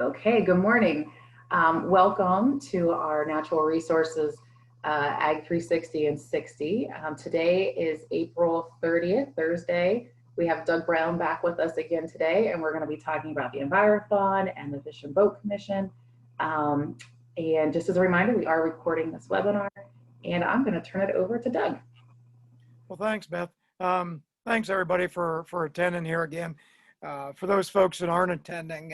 Okay, good morning. Welcome to our Natural Resources Ag 360 and 60. Today is April 30th, Thursday. We have Doug Brown back with us again today, and we're going to be talking about the Envirothon and the Fish and Boat Commission. Um, and just as a reminder, we are recording this webinar, and I'm going to turn it over to Doug. Well, thanks, Beth. Thanks everybody for attending here again. For those folks that aren't attending,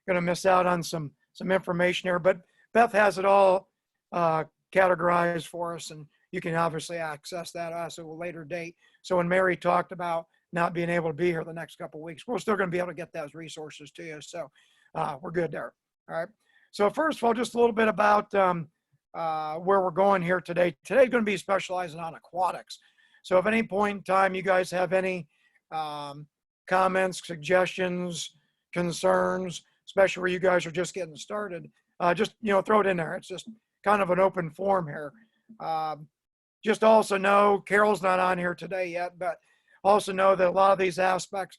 going to miss out on some information here, but Beth has it all categorized for us, and you can obviously access that at a later date. So when Mary talked about not being able to be here the next couple of weeks, we're still going to be able to get those resources to you. So we're good there. All right. So first of all, just a little bit about where we're going here today. Today's going to be specializing on aquatics. So if at any point in time you guys have any comments, suggestions, concerns, especially where you guys are just getting started, just throw it in there. It's just kind of an open forum here. Just also know, Carol's not on here today yet, but also know that a lot of these aspects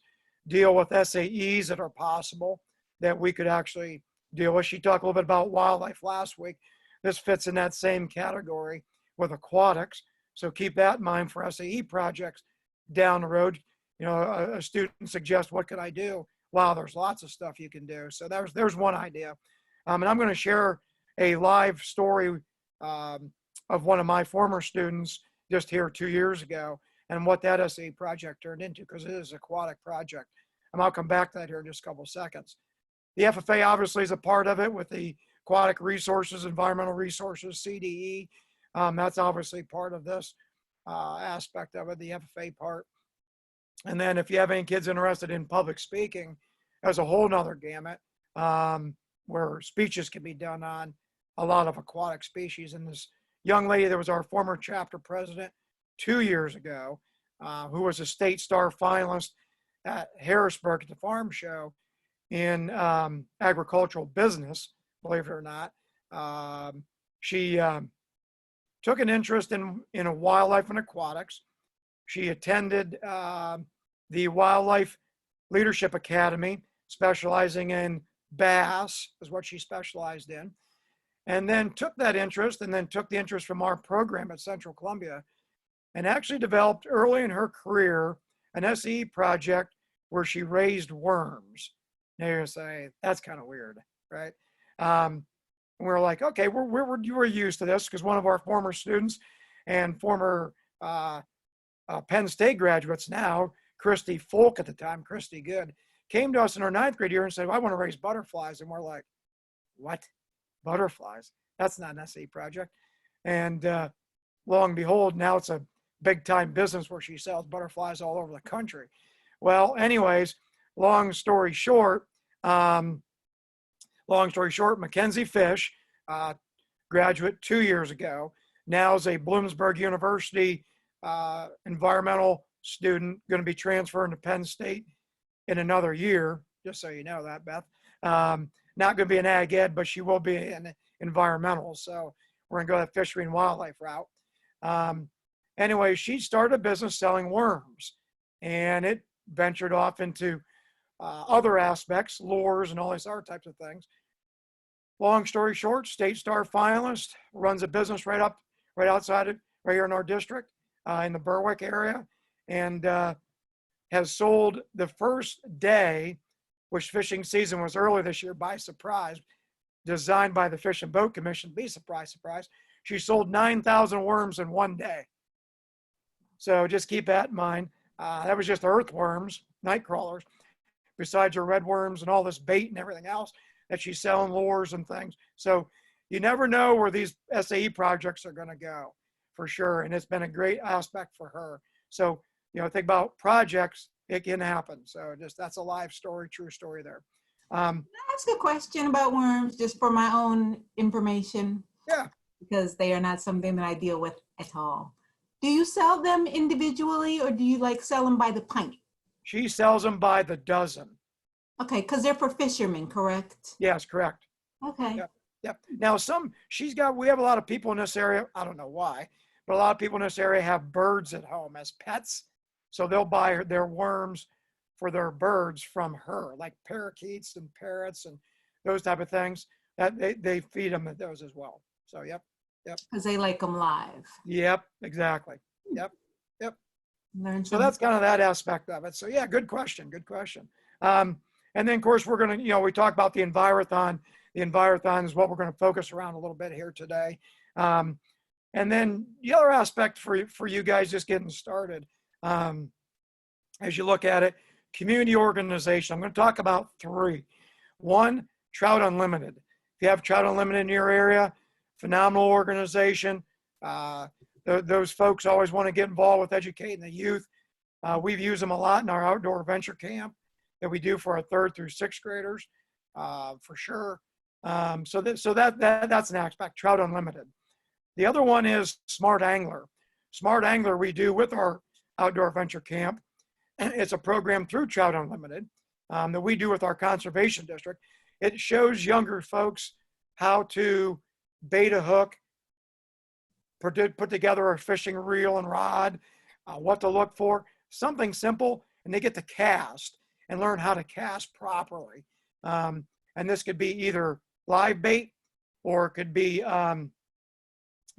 deal with SAEs that are possible that we could actually deal with. She talked a little bit about wildlife last week. This fits in that same category with aquatics. So keep that in mind for SAE projects down the road. A student suggests, what could I do? Wow, there's lots of stuff you can do. So there's one idea. And I'm going to share a live story of one of my former students just here 2 years ago and what that SAE project turned into, because it is an aquatic project. And I'll come back to that here in just a couple of seconds. The FFA obviously is a part of it with the aquatic resources, environmental resources, CDE. That's obviously part of this aspect of it, the FFA part. And then if you have any kids interested in public speaking, there's a whole nother gamut where speeches can be done on a lot of aquatic species. And this young lady that was our former chapter president 2 years ago, who was a state star finalist at Harrisburg at the farm show in agricultural business, believe it or not. She took an interest in wildlife and aquatics. She attended the Wildlife Leadership Academy, specializing in bass, is what she specialized in. And then took that interest and then took the interest from our program at Central Columbia and actually developed early in her career an SE project where she raised worms. Now you're gonna say, that's kind of weird, right? And we're like, okay, we're used to this, because one of our former students and former Penn State graduates now, Christy Folk at the time, Christy Good, came to us in our 9th grade year and said, well, I want to raise butterflies. And we're like, what? Butterflies? That's not an SE project. And lo and behold, now it's a big time business where she sells butterflies all over the country. Well, anyways, long story short, Mackenzie Fish, graduate 2 years ago, now is a Bloomsburg University environmental student, going to be transferring to Penn State in another year, just so you know that, Beth. Not going to be an ag ed, but she will be in environmental. So we're going to go that fishery and wildlife route. Anyway, she started a business selling worms, and it ventured off into other aspects, lures and all these other types of things. Long story short, state star finalist, runs a business right outside it, right here in our district, in the Berwick area, and has sold the first day, which fishing season was early this year by surprise, designed by the Fish and Boat Commission. Be surprised. She sold 9,000 worms in one day. So just keep that in mind. That was just earthworms, night crawlers, besides her red worms and all this bait and everything else that she's selling, lures and things. So you never know where these SAE projects are going to go, for sure. And it's been a great aspect for her. So, think about projects, it can happen. So that's a live story, true story there. Can I ask a question about worms, just for my own information? Yeah. Because they are not something that I deal with at all. Do you sell them individually, or do you sell them by the pint? She sells them by the dozen. Okay, because they're for fishermen, correct? Yes, correct. Okay. Yep. Now we have a lot of people in this area, I don't know why, but a lot of people in this area have birds at home as pets. So they'll buy their worms for their birds from her, like parakeets and parrots and those type of things, that they feed them at those as well. So, yep. Because they like them live. Yep, exactly. Yep. Learn So something. that's kind of that aspect of it. So yeah, good question. And then of course we're going to, we talk about the Envirothon. The Envirothon is what we're going to focus around a little bit here today. And then the other aspect for you guys just getting started, as you look at it, community organization. I'm going to talk about 3. 1, Trout Unlimited. If you have Trout Unlimited in your area, phenomenal organization. Those folks always want to get involved with educating the youth. We've used them a lot in our outdoor adventure camp that we do for our 3rd through 6th graders, for sure. So that's an aspect, Trout Unlimited. The other one is Smart Angler. Smart Angler we do with our outdoor adventure camp. It's a program through Trout Unlimited that we do with our conservation district. It shows younger folks how to bait a hook, put together a fishing reel and rod, what to look for, something simple, and they get to cast and learn how to cast properly. And this could be either live bait, or it could be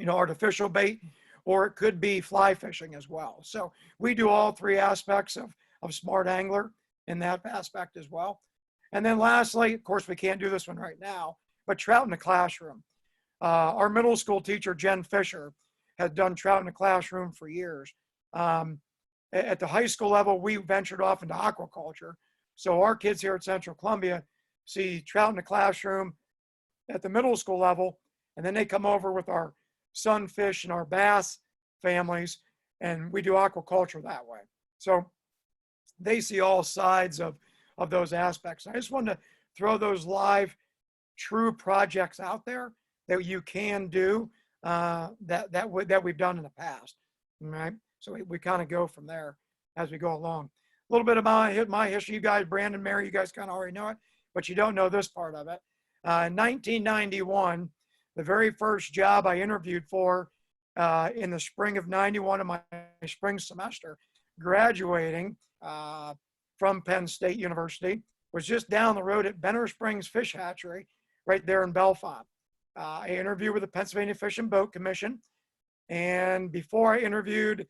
artificial bait, or it could be fly fishing as well. So we do all 3 aspects of Smart Angler in that aspect as well. And then lastly, of course, we can't do this one right now, but Trout in the Classroom. Our middle school teacher, Jen Fisher, has done Trout in the Classroom for years. At the high school level, we ventured off into aquaculture. So our kids here at Central Columbia see Trout in the Classroom at the middle school level, and then they come over with our sunfish and our bass families, and we do aquaculture that way. So they see all sides of those aspects. I just wanted to throw those live, true projects out there that you can do that we've done in the past. All right. So we kind of go from there as we go along. A little bit about my history. You guys, Brandon, Mary, you guys kind of already know it, but you don't know this part of it. In 1991, the very first job I interviewed for in the spring of 91 of my spring semester, graduating from Penn State University, was just down the road at Benner Springs Fish Hatchery right there in Bellefonte. I interviewed with the Pennsylvania Fish and Boat Commission. And before I interviewed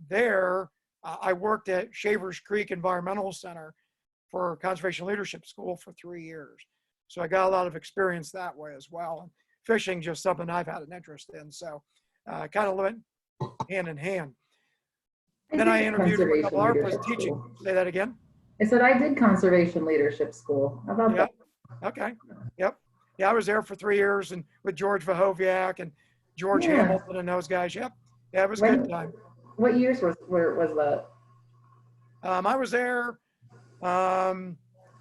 there, I worked at Shavers Creek Environmental Center for Conservation Leadership School for 3 years. So I got a lot of experience that way as well. And fishing just something I've had an interest in. So kind of went hand in hand. Then I interviewed for a couple ARPAs teaching. Say that again. I said I did conservation leadership school. How about that? Okay. Yep. Yeah, I was there for 3 years and with George Vahoviak and George Hamilton and those guys. Yep. Yeah, it was a good time. What years was that? I was there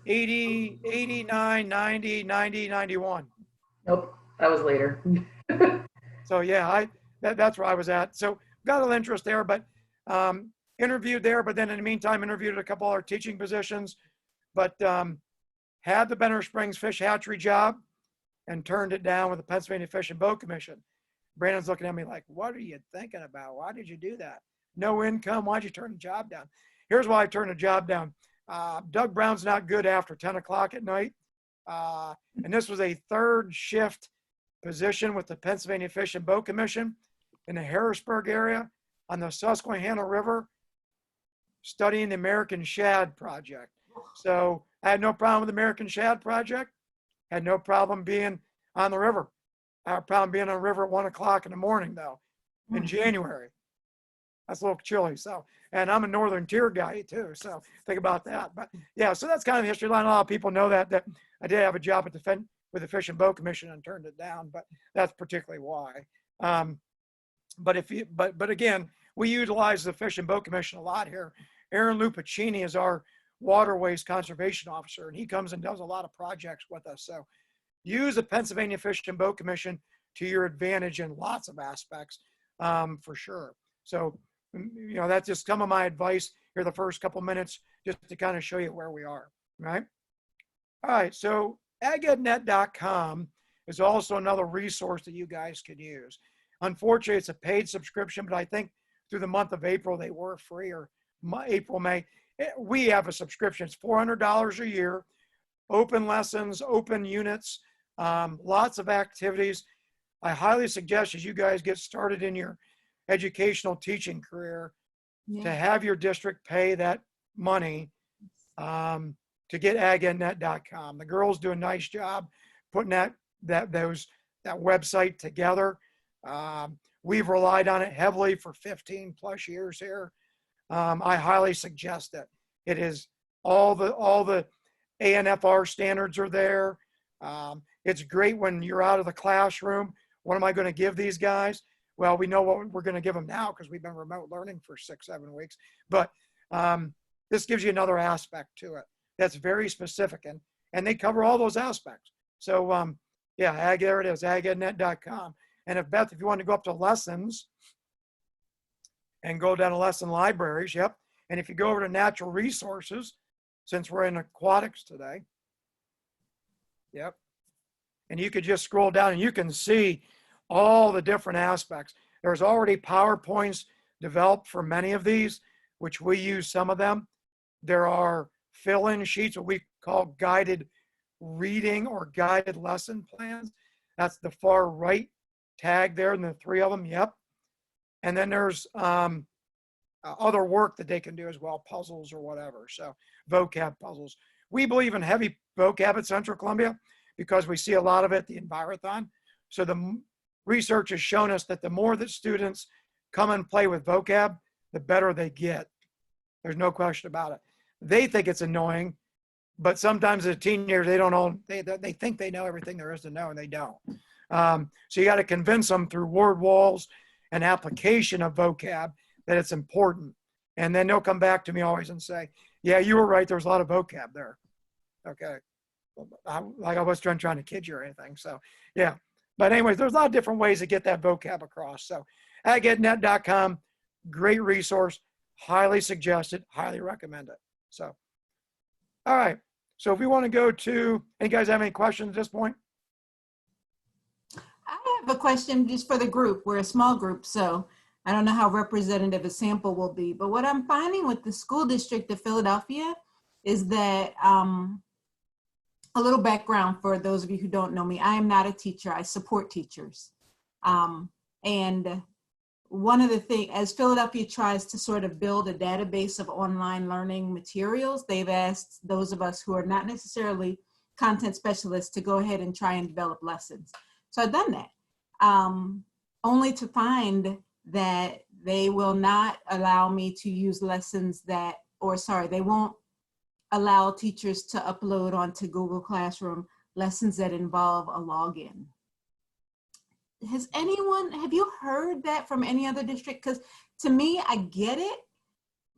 80, 89, 90, 90, 91. Nope, that was later. So yeah, that's where I was at. So got a little interest there, but interviewed there, but then in the meantime, interviewed at a couple other teaching positions, but had the Benner Springs Fish Hatchery job and turned it down with the Pennsylvania Fish and Boat Commission. Brandon's looking at me like, what are you thinking about? Why did you do that? No income, why'd you turn the job down? Here's why I turned the job down. Doug Brown's not good after 10 o'clock at night. And this was a 3rd shift position with the Pennsylvania Fish and Boat Commission in the Harrisburg area on the Susquehanna River, studying the American Shad Project. So I had no problem with the American Shad Project. Had no problem being on the river. I had a problem being on the river at 1 o'clock in the morning though, in January. That's a little chilly. So, and I'm a Northern Tier guy too. So think about that. But yeah, so that's kind of the history line. A lot of people know that I did have a job with the Fish and Boat Commission and turned it down, but that's particularly why. But again, we utilize the Fish and Boat Commission a lot here. Aaron Lupacini is our waterways conservation officer, and he comes and does a lot of projects with us. So use the Pennsylvania Fish and Boat Commission to your advantage in lots of aspects, for sure. So, that's just some of my advice here the first couple minutes, just to kind of show you where we are, right? All right, so agadnet.com is also another resource that you guys can use. Unfortunately, it's a paid subscription, but I think through the month of April, they were free, or April, May. We have a subscription. It's $400 a year. open lessons, open units, lots of activities. I highly suggest as you guys get started in your educational teaching career to have your district pay that money to get agednet.com. The girls do a nice job putting that website together. We've relied on it heavily for 15 plus years here. I highly suggest it. It is all the ANFR standards are there. It's great when you're out of the classroom. What am I going to give these guys? Well, we know what we're going to give them now because we've been remote learning for 6-7 weeks. But this gives you another aspect to it that's very specific, and they cover all those aspects. So yeah, there it is, agednet.com. And if Beth, if you want to go up to lessons and go down to lesson libraries, yep. And if you go over to natural resources, since we're in aquatics today, yep. And you could just scroll down and you can see all the different aspects. There's already PowerPoints developed for many of these, which we use some of them. There are fill-in sheets, what we call guided reading or guided lesson plans. That's the far right tag there, and the 3 of them, yep. And then there's other work that they can do as well, puzzles or whatever. So vocab puzzles. We believe in heavy vocab at Central Columbia because we see a lot of it at the Envirothon. So the research has shown us that the more that students come and play with vocab, the better they get. There's no question about it. They think it's annoying, but sometimes as a teenager, they don't know, they think they know everything there is to know, and they don't. So you got to convince them through word walls and application of vocab that it's important. And then they'll come back to me always and say, yeah, you were right. There's a lot of vocab there. Okay. Like I wasn't trying to kid you or anything. So yeah. But anyways, there's a lot of different ways to get that vocab across. So agednet.com, great resource, highly suggested, highly recommend it. So, all right. So if we want to go to, any guys have any questions at this point? I have a question just for the group. We're a small group, so I don't know how representative a sample will be. But what I'm finding with the school district of Philadelphia is that a little background for those of you who don't know me. I am not a teacher. I support teachers. And one of the things, as Philadelphia tries to sort of build a database of online learning materials, they've asked those of us who are not necessarily content specialists to go ahead and try and develop lessons. So I've done that, only to find that they will not allow me to use lessons that, or sorry, they won't allow teachers to upload onto Google Classroom lessons that involve a login. Have you heard that from any other district? Because to me, I get it,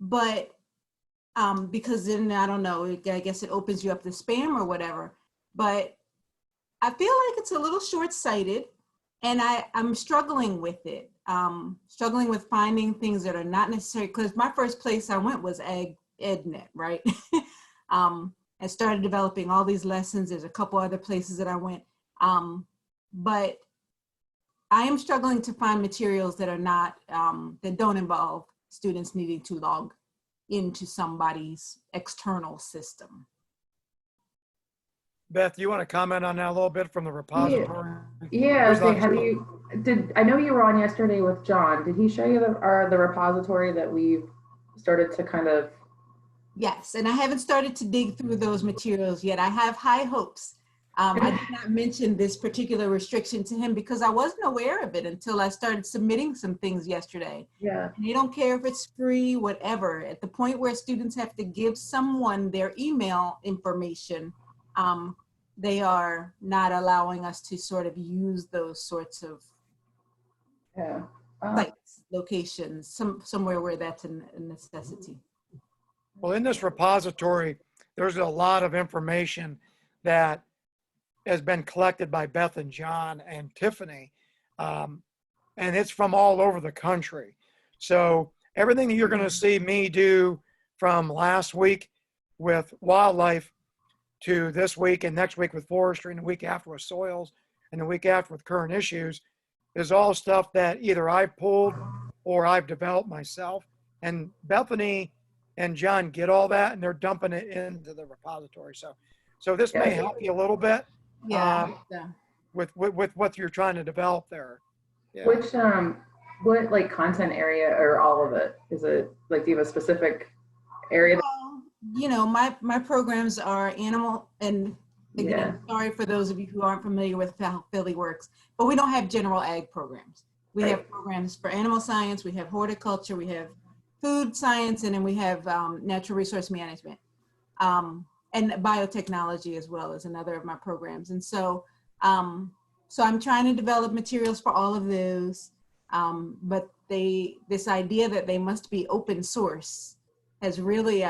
but because then, I don't know, I guess it opens you up to spam or whatever, but I feel like it's a little short-sighted, and I'm struggling with it, struggling with finding things that are not necessary, because my first place I went was EdNet, right? I started developing all these lessons. There's a couple other places that I went, but I am struggling to find materials that are not, that don't involve students needing to log into somebody's external system. Beth, you want to comment on that a little bit from the repository? Yeah. So I know you were on yesterday with John. Did he show you the repository that we've started to kind of? Yes, and I haven't started to dig through those materials yet. I have high hopes. I did not mention this particular restriction to him because I wasn't aware of it until I started submitting some things yesterday. Yeah. And they don't care if it's free, whatever. At the point where students have to give someone their email information, they are not allowing us to sort of use those sorts of sites, locations, somewhere where that's a necessity. Well, in this repository, there's a lot of information that has been collected by Beth and John and Tiffany, and it's from all over the country. So everything that you're going to see me do from last week with wildlife to this week and next week with forestry and the week after with soils and the week after with current issues is all stuff that either I've pulled or I've developed myself. And Bethany and John get all that and they're dumping it into the repository. So So this may Yeah. help you a little bit Yeah. with what you're trying to develop there. Yeah. Which what like content area or all of it? Is it like, do you have a specific area? Well, you know, my programs are animal, and again, Yeah. sorry for those of you who aren't familiar with how Philly works, but we don't have general ag programs. We Right. have programs for animal science, we have horticulture, we have food science, and then we have natural resource management. And biotechnology as well as another of my programs. And so, so I'm trying to develop materials for all of those. But this idea that they must be open source has really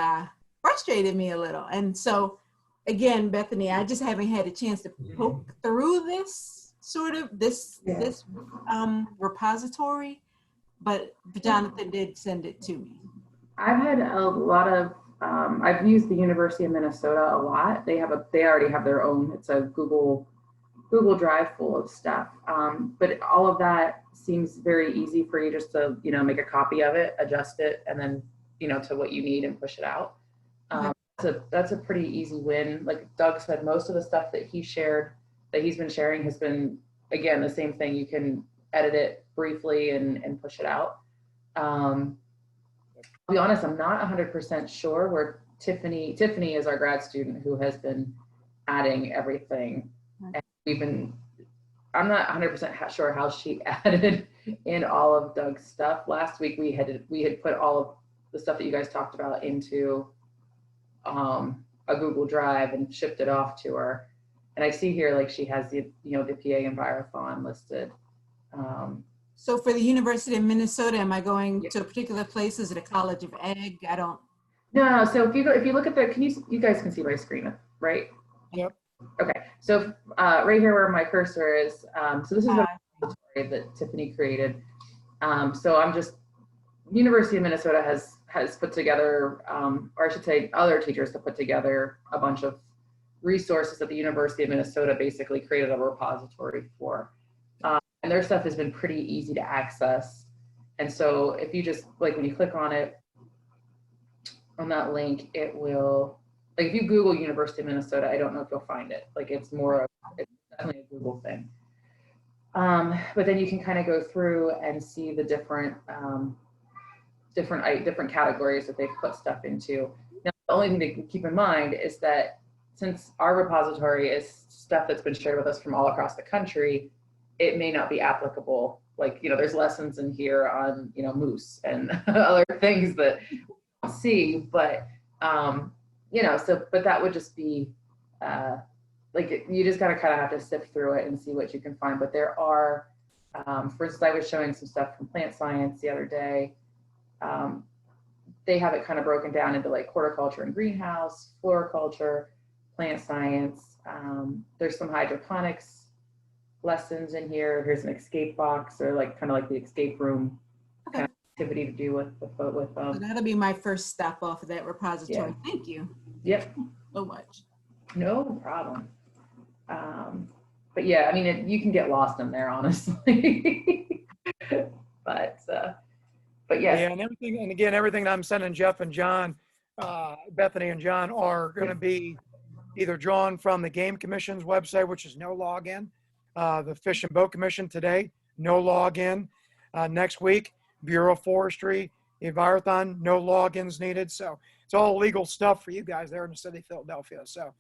frustrated me a little. And so, again, Bethany, I just haven't had a chance to poke through this sort of this repository, but Jonathan did send it to me. I've had a lot of I've used the University of Minnesota a lot. They already have their own. It's a Google Drive full of stuff. But all of that seems very easy for you just to, make a copy of it, adjust it, and then, to what you need and push it out. That's a pretty easy win. Like Doug said, most of the stuff that he's been sharing has been, again, the same thing. You can edit it briefly and push it out. To be honest, I'm not 100% sure where Tiffany is our grad student who has been adding everything. And I'm not 100% sure how she added in all of Doug's stuff. Last week we had put all of the stuff that you guys talked about into a Google Drive and shipped it off to her. And I see here like she has the the PA Envirothon listed. So for the University of Minnesota, am I going to a particular place? Is it a College of Ag? I don't. No. So if you look at you guys can see my screen, right? Yep. Okay. So right here where my cursor is, so this is a repository that Tiffany created. So University of Minnesota has put together, or I should say other teachers have put together a bunch of resources that the University of Minnesota basically created a repository for. And their stuff has been pretty easy to access. And so if you just, like when you click on it, on that link, it will, like if you Google University of Minnesota, I don't know if you'll find it. Like it's definitely a Google thing. But then you can kind of go through and see the different categories that they've put stuff into. Now, the only thing to keep in mind is that since our repository is stuff that's been shared with us from all across the country, it may not be applicable. Like, there's lessons in here on, moose and other things that we don't see, but, but that would just be, you just gotta kind of have to sift through it and see what you can find. But there are, for instance, I was showing some stuff from plant science the other day. They have it kind of broken down into like horticulture and greenhouse, floriculture, plant science. There's some hydroponics lessons in here. Here's an escape box, or kind of like the escape room kind of activity to do with So that'll be my first stop off of that repository. Yeah. Thank you. Yep. So much. No problem. But yeah, I mean, you can get lost in there, honestly. but yes. Yeah, and again, everything I'm sending Jeff and John, Bethany and John, are going to be either drawn from the Game Commission's website, which is no login. The Fish and Boat Commission today, no login. Next week, Bureau of Forestry, Envirothon, no logins needed. So it's all legal stuff for you guys there in the city of Philadelphia. So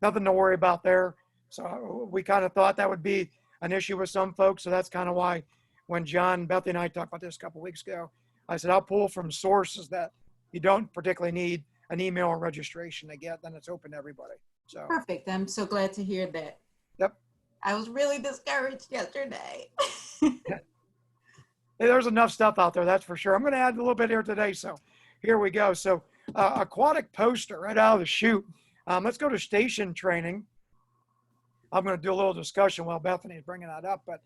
nothing to worry about there. So we kind of thought that would be an issue with some folks. So that's kind of why when John, Bethany, and I talked about this a couple of weeks ago, I said, I'll pull from sources that you don't particularly need an email or registration to get, then it's open to everybody. So perfect. I'm so glad to hear that. Yep. I was really discouraged yesterday. Hey, there's enough stuff out there, that's for sure. I'm going to add a little bit here today. So here we go. So aquatic poster right out of the chute. Let's go to station training. I'm going to do a little discussion while Bethany is bringing that up, but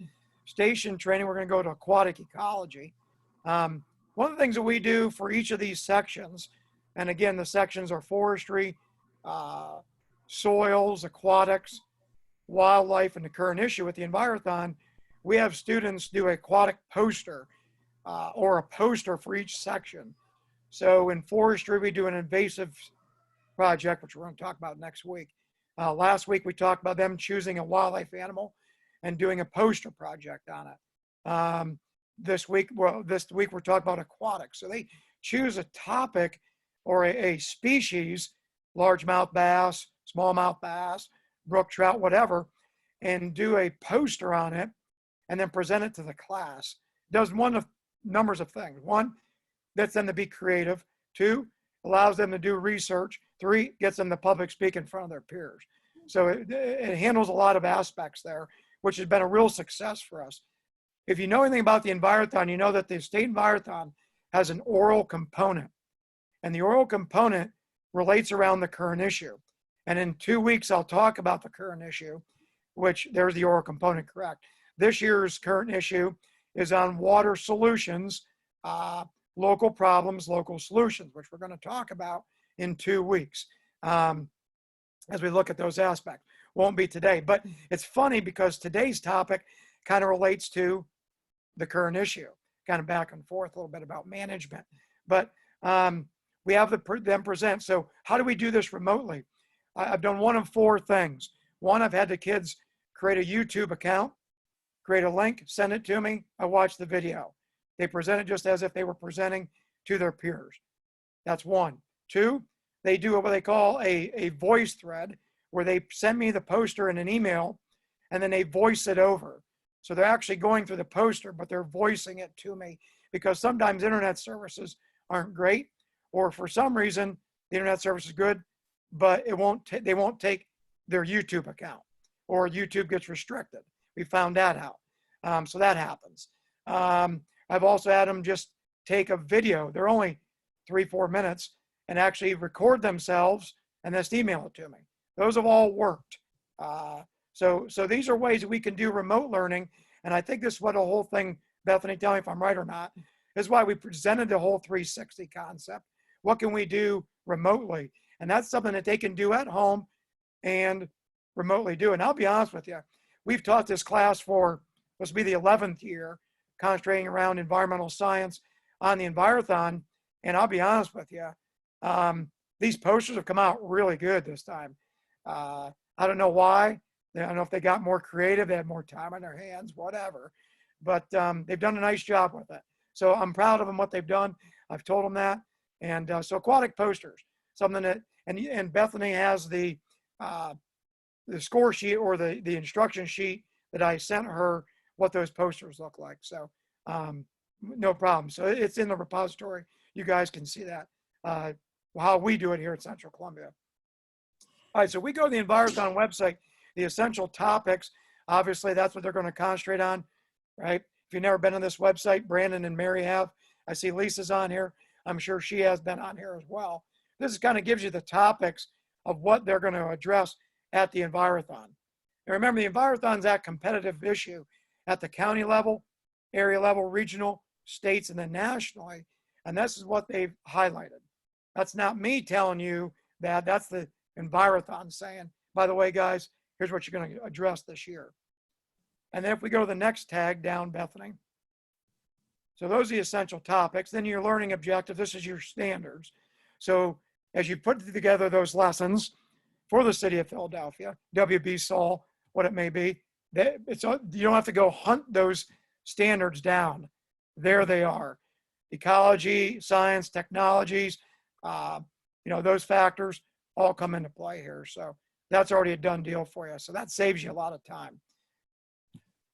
station training, we're going to go to aquatic ecology. One of the things that we do for each of these sections, and again, the sections are forestry, soils, aquatics, wildlife, and the current issue with the Envirothon, we have students do aquatic poster or a poster for each section. So in forestry, we do an invasive project, which we're going to talk about next week. Last week, we talked about them choosing a wildlife animal and doing a poster project on it. This week we're talking about aquatics. So they choose a topic or a species, largemouth bass, smallmouth bass, brook trout, whatever, and do a poster on it and then present it to the class. Does one of numbers of things. One, gets them to be creative. Two, allows them to do research. Three, gets them to public speak in front of their peers. So it handles a lot of aspects there, which has been a real success for us. If you know anything about the Envirothon, you know that the State Envirothon has an oral component. And the oral component relates around the current issue. And in 2 weeks, I'll talk about the current issue, which there's the oral component, correct. This year's current issue is on water solutions, local problems, local solutions, which we're going to talk about in 2 weeks as we look at those aspects. Won't be today, but it's funny because today's topic kind of relates to the current issue, kind of back and forth a little bit about management. But we have them present. So how do we do this remotely? I've done one of 4 things. One, I've had the kids create a YouTube account, create a link, send it to me. I watch the video. They present it just as if they were presenting to their peers. That's one. 2, they do what they call a voice thread where they send me the poster in an email and then they voice it over. So they're actually going through the poster, but they're voicing it to me because sometimes internet services aren't great, or for some reason, the internet service is good, but they won't take their YouTube account, or YouTube gets restricted. We found that out. So that happens. I've also had them just take a video. They're only 3-4 minutes and actually record themselves and just email it to me. Those have all worked. So these are ways that we can do remote learning. And I think this is what the whole thing, Bethany, tell me if I'm right or not, is why we presented the whole 360 concept. What can we do remotely? And that's something that they can do at home and remotely do. And I'll be honest with you, we've taught this class for, this will be the 11th year, concentrating around environmental science on the Envirothon. And I'll be honest with you, these posters have come out really good this time. I don't know why. I don't know if they got more creative, they had more time on their hands, whatever. But they've done a nice job with it. So I'm proud of them, what they've done. I've told them that. And so aquatic posters, something that, and Bethany has the score sheet or the instruction sheet that I sent her, what those posters look like. So no problem. So it's in the repository. You guys can see that, how we do it here at Central Columbia. All right, so we go to the Envirothon website, the essential topics, obviously that's what they're going to concentrate on, right? If you've never been on this website, Brandon and Mary have. I see Lisa's on here. I'm sure she has been on here as well. This kind of gives you the topics of what they're going to address at the Envirothon. And remember, the Envirothon is that competitive issue at the county level, area level, regional, states, and then nationally. And this is what they've highlighted. That's not me telling you that. That's the Envirothon saying, by the way, guys, here's what you're going to address this year. And then if we go to the next tag down, Bethany. So those are the essential topics. Then your learning objective. This is your standards. So as you put together those lessons for the city of Philadelphia, WB Sol, what it may be, you don't have to go hunt those standards down. There they are. Ecology, science, technologies, those factors all come into play here. So that's already a done deal for you. So that saves you a lot of time.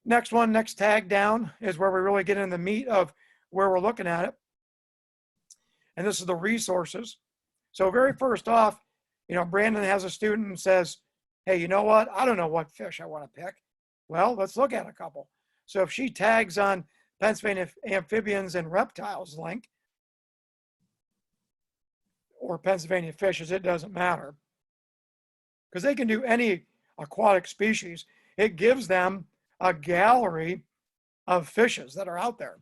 Next one, next tag down is where we really get into the meat of where we're looking at it. And this is the resources. So very first off, Brandon has a student and says, hey, you know what? I don't know what fish I want to pick. Well, let's look at a couple. So if she tags on Pennsylvania amphibians and reptiles link, or Pennsylvania fishes, it doesn't matter. Because they can do any aquatic species. It gives them a gallery of fishes that are out there.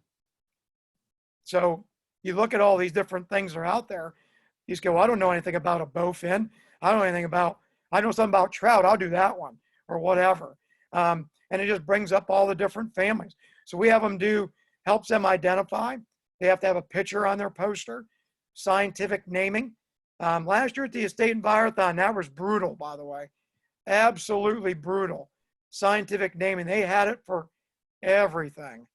So you look at all these different things that are out there. You just go, I don't know anything about a bowfin. I know something about trout. I'll do that one or whatever. And it just brings up all the different families. So we have them helps them identify. They have to have a picture on their poster, scientific naming. Last year at the Estate Envirothon, that was brutal, by the way. absolutely brutal. Scientific naming, they had it for everything.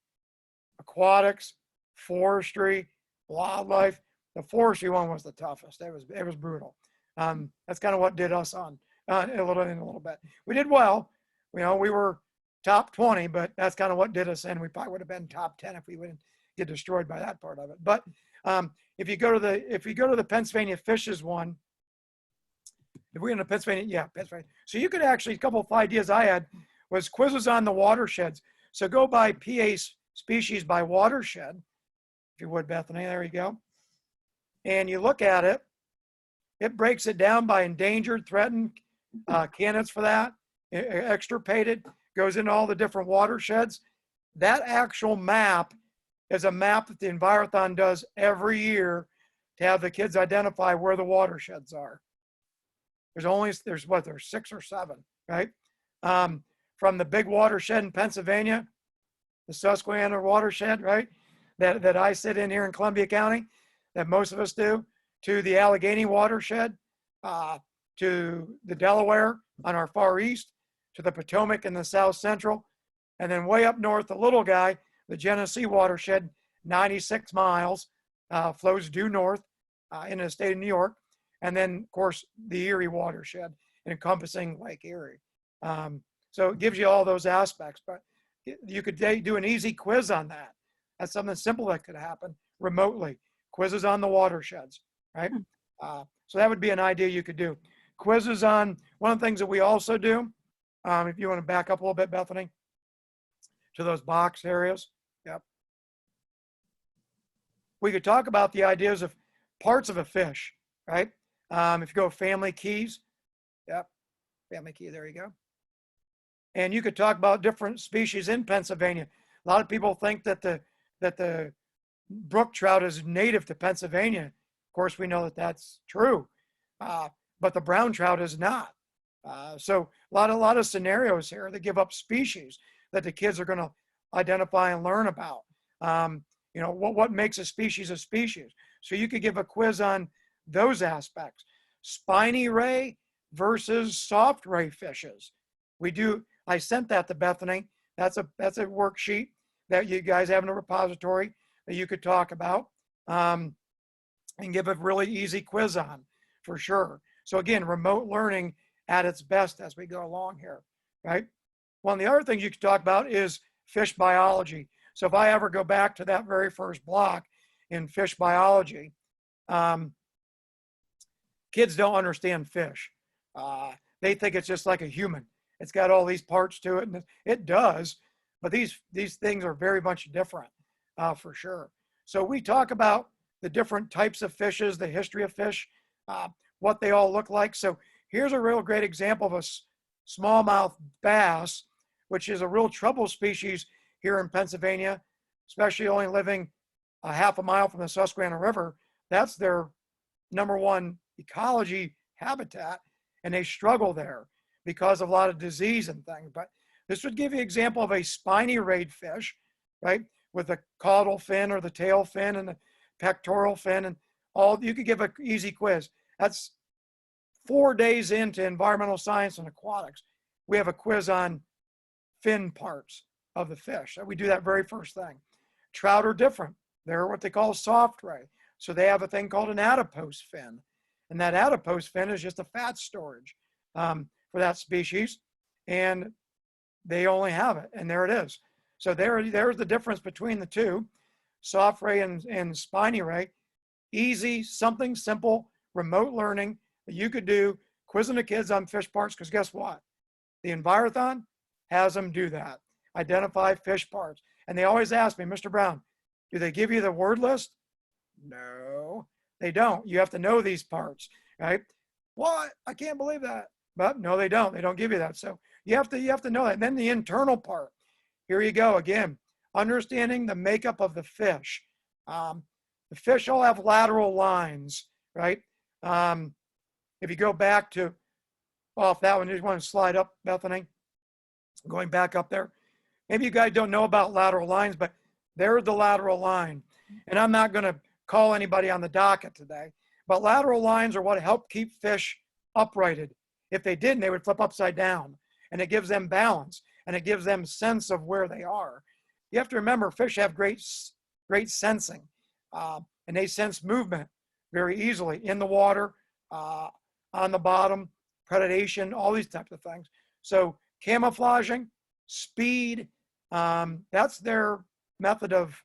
Aquatics, forestry, wildlife. The forestry one was the toughest. It was brutal. That's kind of what did us on in a little bit. We did well. You know, we were top 20, but that's kind of what did us in. We probably would have been top 10 if we wouldn't get destroyed by that part of it. But if you go to the Pennsylvania Fishes one, if we're in the Pennsylvania, yeah, Pennsylvania. So you could actually, a couple of ideas I had was quizzes on the watersheds. So go by PA species by watershed, if you would, Bethany, there you go. And you look at it, it breaks it down by endangered, threatened, candidates for that, extirpated, goes into all the different watersheds. That actual map is a map that the Envirothon does every year to have the kids identify where the watersheds are. There's 6 or 7, right? From the big watershed in Pennsylvania, the Susquehanna watershed, right? That I sit in here in Columbia County, that most of us do, to the Allegheny watershed, to the Delaware on our far east, to the Potomac in the south central, and then way up north, the little guy, the Genesee watershed, 96 miles, flows due north in the state of New York. And then, of course, the Erie watershed encompassing Lake Erie. So it gives you all those aspects, but you could do an easy quiz on that. That's something simple that could happen remotely. Quizzes on the watersheds, right? So that would be an idea you could do. Quizzes on, one of the things that we also do, if you want to back up a little bit, Bethany, to those box areas. Yep. We could talk about the ideas of parts of a fish, right? If you go family keys, yep, family key, there you go. And you could talk about different species in Pennsylvania. A lot of people think that the brook trout is native to Pennsylvania. Of course, we know that that's true, but the brown trout is not. So a lot of scenarios here that give up species that the kids are going to identify and learn about. You know, what makes a species a species? So you could give a quiz on those aspects. Spiny ray versus soft ray fishes. I sent that to Bethany. That's a worksheet that you guys have in a repository that you could talk about and give a really easy quiz on for sure. So again, remote learning at its best as we go along here, right? One of the other things you could talk about is fish biology. So if I ever go back to that very first block in fish biology, kids don't understand fish. They think it's just like a human. It's got all these parts to it, and it does, but these things are very much different for sure. So we talk about the different types of fishes, the history of fish, what they all look like. So here's a real great example of a smallmouth bass, which is a real trouble species here in Pennsylvania, especially only living a half a mile from the Susquehanna River. That's their #1 ecology habitat, and they struggle there because of a lot of disease and things. But this would give you an example of a spiny rayed fish, right? With the caudal fin or the tail fin and the pectoral fin and all. You could give an easy quiz. That's 4 days into environmental science and aquatics. We have a quiz on fin parts of the fish. We do that very first thing. Trout are different. They're what they call soft ray. So they have a thing called an adipose fin. And that adipose fin is just a fat storage for that species. And they only have it. And there it is. So there's the difference between the two, soft ray and spiny ray. Easy, something simple, remote learning that you could do, quizzing the kids on fish parts, because guess what? The Envirothon has them do that. Identify fish parts. And they always ask me, Mr. Brown, do they give you the word list? No, they don't. You have to know these parts, right? What? I can't believe that. But no, they don't. They don't give you that. So you have to know that. And then the internal part. Here you go again. Understanding the makeup of the fish. The fish all have lateral lines, right? If you go back to off that one, you just want to slide up, Bethany. Going back up there. Maybe you guys don't know about lateral lines, but there's the lateral line. And I'm not going to call anybody on the docket today, but lateral lines are what help keep fish uprighted If they didn't, they would flip upside down, and it gives them balance and it gives them sense of where they are. You have to remember, fish have great sensing, and they sense movement very easily in the water, on the bottom, predation, all these types of things. So camouflaging, speed, that's their method of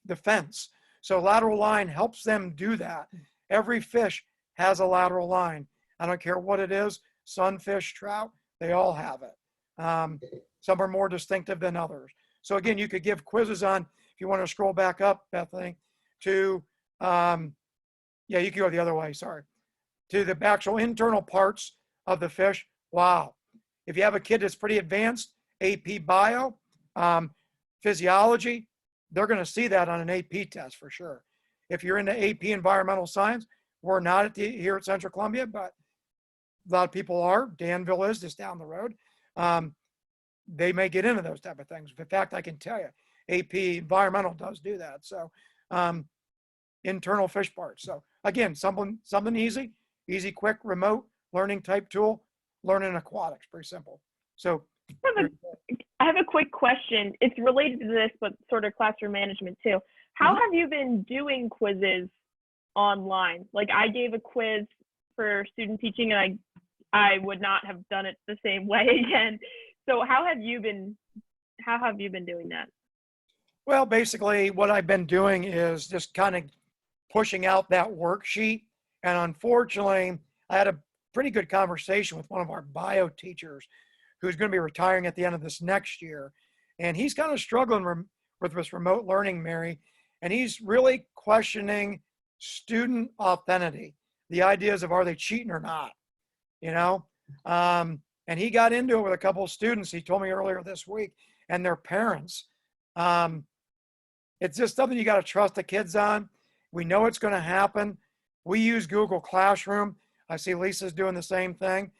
defense. So lateral line helps them do that. Every fish has a lateral line. I don't care what it is, sunfish, trout, they all have it. Some are more distinctive than others. So again, you could give quizzes on, if you want to scroll back up, Bethany, to, yeah, you can go the other way, sorry, to the actual internal parts of the fish. Wow. If you have a kid that's pretty advanced, AP Bio, physiology, they're going to see that on an AP test for sure. If you're into AP Environmental Science, we're not here at Central Columbia, but a lot of people are. Danville is just down the road. They may get into those type of things. In fact, I can tell you, AP Environmental does do that. So internal fish parts. So again, something easy, quick, remote learning type tool, learning aquatics, pretty simple. So I have a quick question. It's related to this, but sort of classroom management too. How have you been doing quizzes online? Like I gave a quiz for student teaching and I would not have done it the same way again. So how have you been doing that? Well, basically what I've been doing is just kind of pushing out that worksheet. And unfortunately, I had a pretty good conversation with one of our bio teachers who's going to be retiring at the end of this next year. And he's kind of struggling with this remote learning, Mary. And he's really questioning student authenticity. The ideas of, are they cheating or not? You know? And he got into it with a couple of students, he told me earlier this week, and their parents. It's just something you got to trust the kids on. We know it's going to happen. We use Google Classroom. I see Lisa's doing the same thing.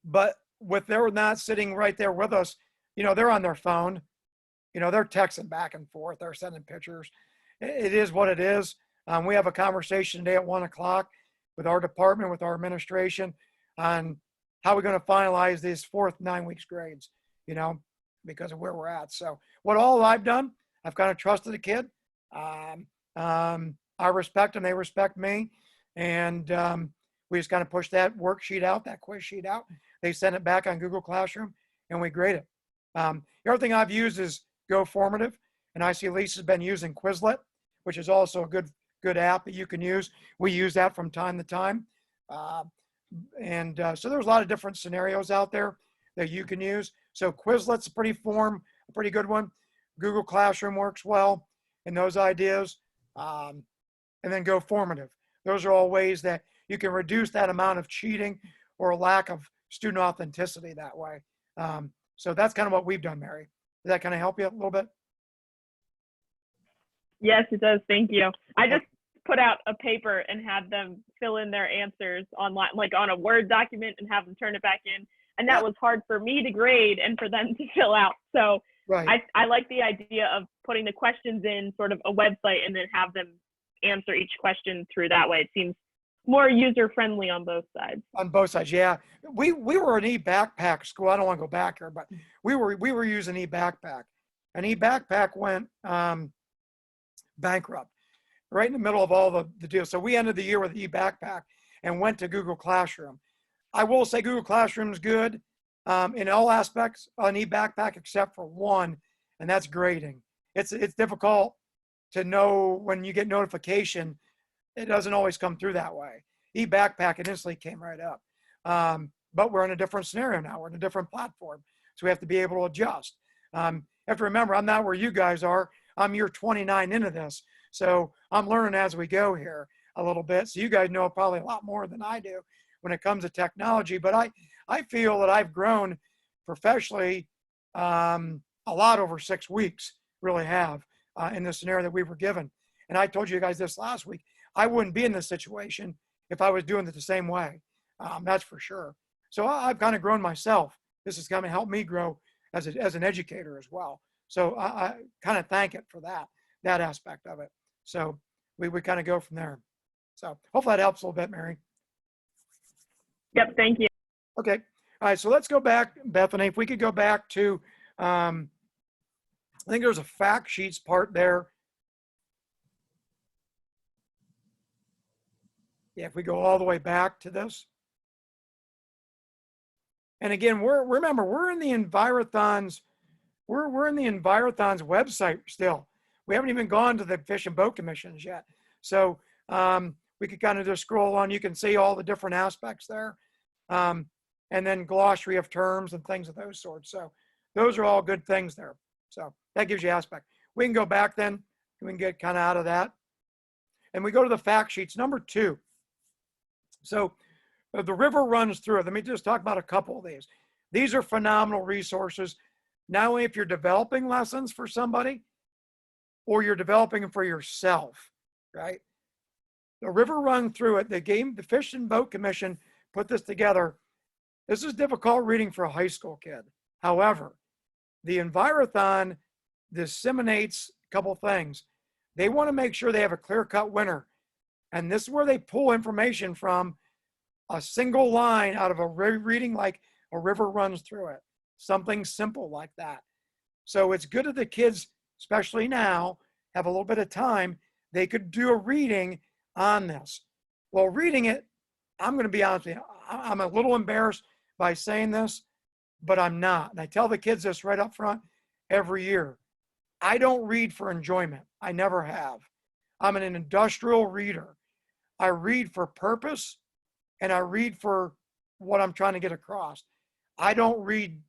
But with they're not sitting right there with us, you know, they're on their phone, you know, they're texting back and forth, they're sending pictures. It is what it is. We have a conversation today at 1 o'clock with our department, with our administration, on how we're going to finalize these 4th 9 weeks grades, you know, because of where we're at. So what all I've done, I've kind of trusted the kid. I respect them, they respect me. And we just kind of push that worksheet out, that quiz sheet out. They send it back on Google Classroom and we grade it. The other thing I've used is Go Formative. And I see Lisa's been using Quizlet, which is also a good app that you can use. We use that from time to time. So there's a lot of different scenarios out there that you can use. So Quizlet's a pretty good one. Google Classroom works well in those ideas. And then Go Formative. Those are all ways that you can reduce that amount of cheating or lack of student authenticity that way. So that's kind of what we've done, Mary. Does that kind of help you a little bit? Yes, it does. Thank you. I just put out a paper and had them fill in their answers online, like on a Word document, and have them turn it back in. And that was hard for me to grade and for them to fill out. So right. I like the idea of putting the questions in sort of a website and then have them answer each question through that way. It seems more user-friendly on both sides. On both sides, yeah. We were an e-backpack school. I don't want to go back here, but we were using e-backpack. And e-backpack went bankrupt right in the middle of all the deals. So we ended the year with e-backpack and went to Google Classroom. I will say Google Classroom is good in all aspects on e-backpack except for one, and that's grading. It's difficult to know when you get notification. It doesn't always come through that way. E-backpack, it instantly came right up. But we're in a different scenario now. We're in a different platform. So we have to be able to adjust. You have to remember, I'm not where you guys are. I'm year 29 into this. So I'm learning as we go here a little bit. So you guys know probably a lot more than I do when it comes to technology. But I feel that I've grown professionally a lot over 6 weeks, really have, in the scenario that we were given. And I told you guys this last week. I wouldn't be in this situation if I was doing it the same way. That's for sure. So I've kind of grown myself. This is going to help me grow as an educator as well. So I kind of thank it for that aspect of it. So we kind of go from there. So hopefully that helps a little bit, Mary. Yep, thank you. Okay. All right. So let's go back, Bethany. If we could go back to, I think there's a fact sheets part there. Yeah, if we go all the way back to this. And again, remember, we're in the Envirothons, we're in the Envirothons website still. We haven't even gone to the Fish and Boat Commissions yet. So we could kind of just scroll on. You can see all the different aspects there. And then glossary of terms and things of those sorts. So those are all good things there. So that gives you aspect. We can go back then. We can get kind of out of that. And we go to the fact sheets, number 2. So the river runs through it. Let me just talk about a couple of these. These are phenomenal resources. Not only if you're developing lessons for somebody or you're developing them for yourself, right? The river run through it. The Fish and Boat Commission put this together. This is difficult reading for a high school kid. However, the Envirothon disseminates a couple things. They want to make sure they have a clear-cut winner. And this is where they pull information from a single line out of a reading like a river runs through it. Something simple like that. So it's good that the kids, especially now, have a little bit of time. They could do a reading on this. Well, reading it, I'm going to be honest with you, I'm a little embarrassed by saying this, but I'm not. And I tell the kids this right up front every year. I don't read for enjoyment. I never have. I'm an industrial reader. I read for purpose and I read for what I'm trying to get across. I don't read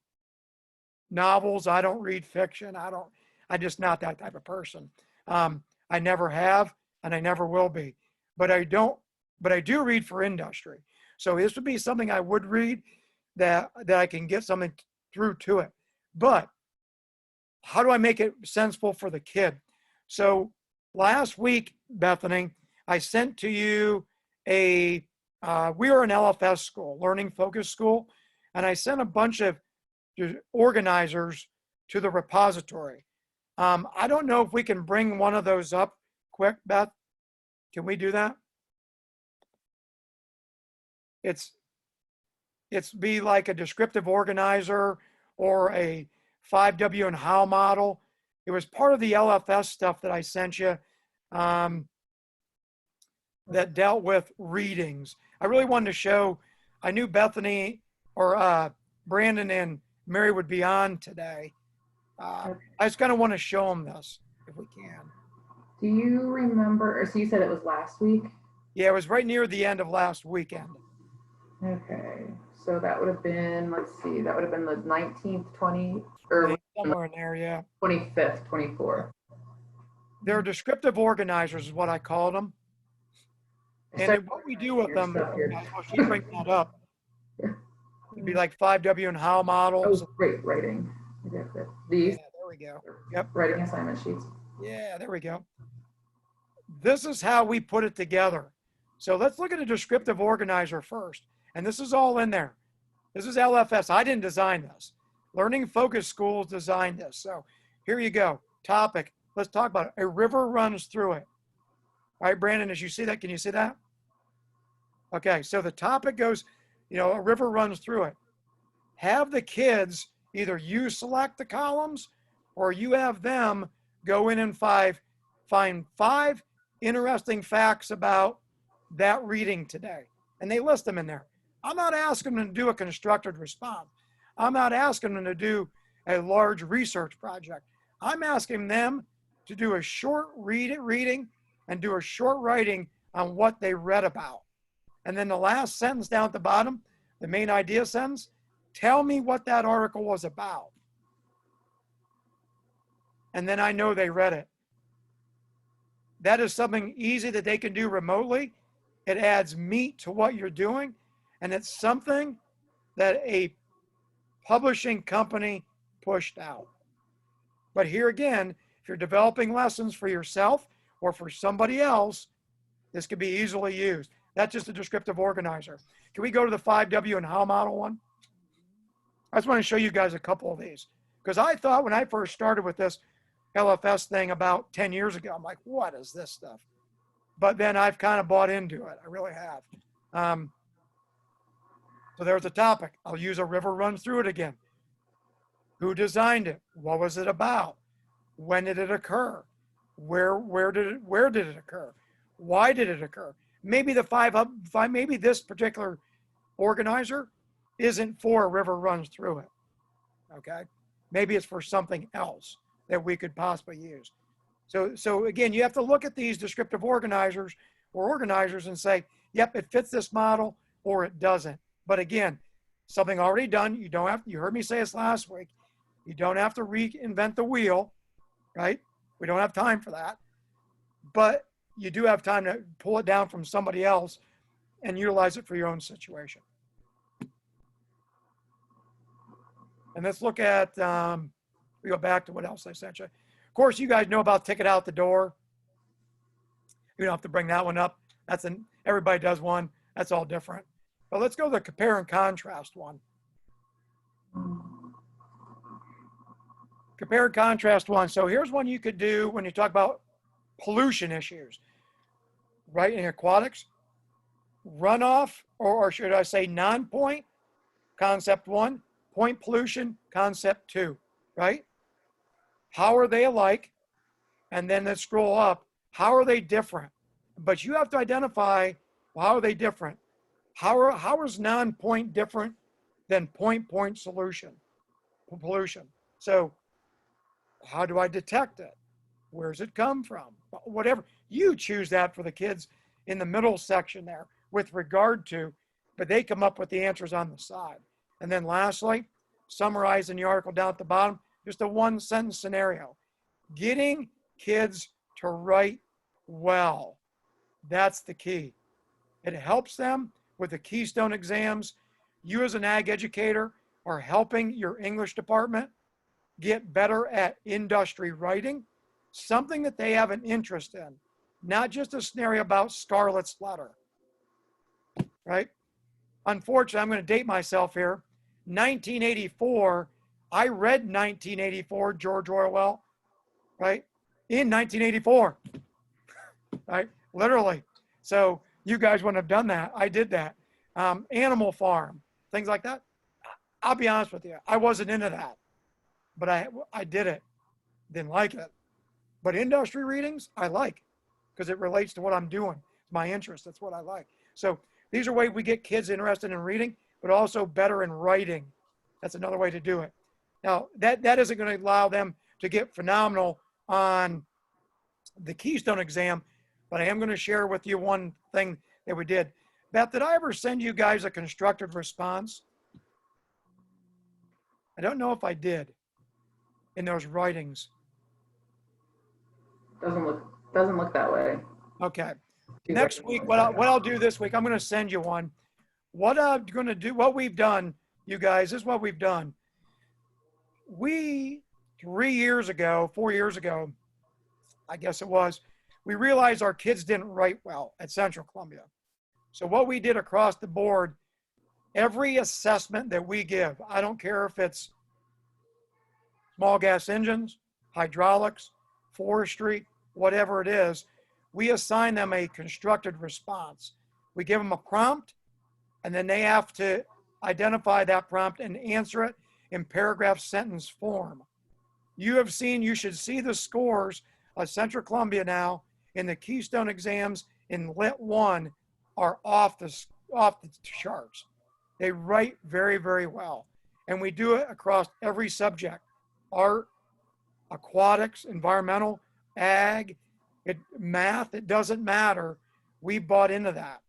novels. I don't read fiction. I'm just not that type of person. I never have and I never will be. But I do read for industry. So this would be something I would read that I can get something through to it. But how do I make it sensible for the kid? So last week, Bethany, I sent to you we are an LFS school, learning focused school, and I sent a bunch of organizers to the repository. I don't know if we can bring one of those up quick, Beth. Can we do that? It's be like a descriptive organizer or a 5W and how model. It was part of the LFS stuff that I sent you that dealt with readings. I really wanted to show, I knew Bethany or Brandon and Mary would be on today. I just kind of want to show them this if we can. Do you remember, so you said it was last week? Yeah, it was right near the end of last weekend. Okay, so that would have been, let's see, that would have been the 19th, 20, or somewhere in there, yeah. 25th, 24th. They're descriptive organizers is what I called them. And what we do with them, well, she brings that up. It'd be like 5W and how models. Oh, great, writing. These? Yeah, there we go. Yep. Writing assignment sheets. Yeah, there we go. This is how we put it together. So let's look at a descriptive organizer first. And this is all in there. This is LFS. I didn't design this. Learning Focused Schools designed this. So here you go. Topic. Let's talk about it. A river runs through it. All right, Brandon, as you see that, can you see that? Okay, so the topic goes, a river runs through it. Have the kids, either you select the columns or you have them go in and find 5 interesting facts about that reading today. And they list them in there. I'm not asking them to do a constructed response. I'm not asking them to do a large research project. I'm asking them to do a short reading and do a short writing on what they read about. And then the last sentence down at the bottom, the main idea sentence, tell me what that article was about. And then I know they read it. That is something easy that they can do remotely. It adds meat to what you're doing. And it's something that a publishing company pushed out. But here again, if you're developing lessons for yourself or for somebody else, this could be easily used. That's just a descriptive organizer. Can we go to the 5W and how model one? I just want to show you guys a couple of these. Because I thought when I first started with this LFS thing about 10 years ago, I'm like, what is this stuff? But then I've kind of bought into it. I really have. So there's a topic. I'll use a river runs through it again. Who designed it? What was it about? When did it occur? Where did it occur? Why did it occur? Maybe maybe this particular organizer isn't for a river runs through it. Okay, maybe it's for something else that we could possibly use. So again, you have to look at these descriptive organizers or organizers and say, yep, it fits this model or it doesn't. But again, something already done. You don't have. You heard me say this last week. You don't have to reinvent the wheel, right? We don't have time for that. But you do have time to pull it down from somebody else and utilize it for your own situation. And let's look at, we go back to what else I sent you. Of course, you guys know about ticket out the door. You don't have to bring that one up. Everybody does one. That's all different. But let's go to the compare and contrast one. Compare and contrast one. So here's one you could do when you talk about pollution issues, right? In aquatics, runoff, or should I say non-point, concept 1, point pollution, concept 2, right? How are they alike? And then let's scroll up. How are they different? But you have to identify, well, how are they different? How is non-point different than point pollution? So how do I detect it? Where's it come from? Whatever. You choose that for the kids in the middle section there with regard to, but they come up with the answers on the side. And then lastly, summarizing the article down at the bottom, just a one sentence scenario. Getting kids to write well. That's the key. It helps them with the Keystone exams. You as an ag educator are helping your English department get better at industry writing, something that they have an interest in, not just a scenario about Scarlet's letter, right? Unfortunately, I'm going to date myself here. 1984, I read 1984, George Orwell, right? In 1984, right? Literally. So you guys wouldn't have done that. I did that. Animal Farm, things like that. I'll be honest with you. I wasn't into that, but I did it. Didn't like it. But industry readings, I like because it relates to what I'm doing. It's my interest. That's what I like. So these are ways we get kids interested in reading, but also better in writing. That's another way to do it. Now, that isn't going to allow them to get phenomenal on the Keystone exam, but I am going to share with you one thing that we did. Beth, did I ever send you guys a constructive response? I don't know if I did in those writings. Doesn't look that way. Okay. Next week, what I'll do this week, I'm going to send you one. What I'm going to do, what we've done, you guys, this is what we've done. We, 4 years ago, I guess it was, we realized our kids didn't write well at Central Columbia. So what we did across the board, every assessment that we give, I don't care if it's small gas engines, hydraulics, forestry, whatever it is, we assign them a constructed response. We give them a prompt, and then they have to identify that prompt and answer it in paragraph sentence form. You should see the scores of Central Columbia now in the Keystone exams in Lit 1 are off the charts. They write very, very well. And we do it across every subject: art, aquatics, environmental, ag, math, it doesn't matter. We bought into that.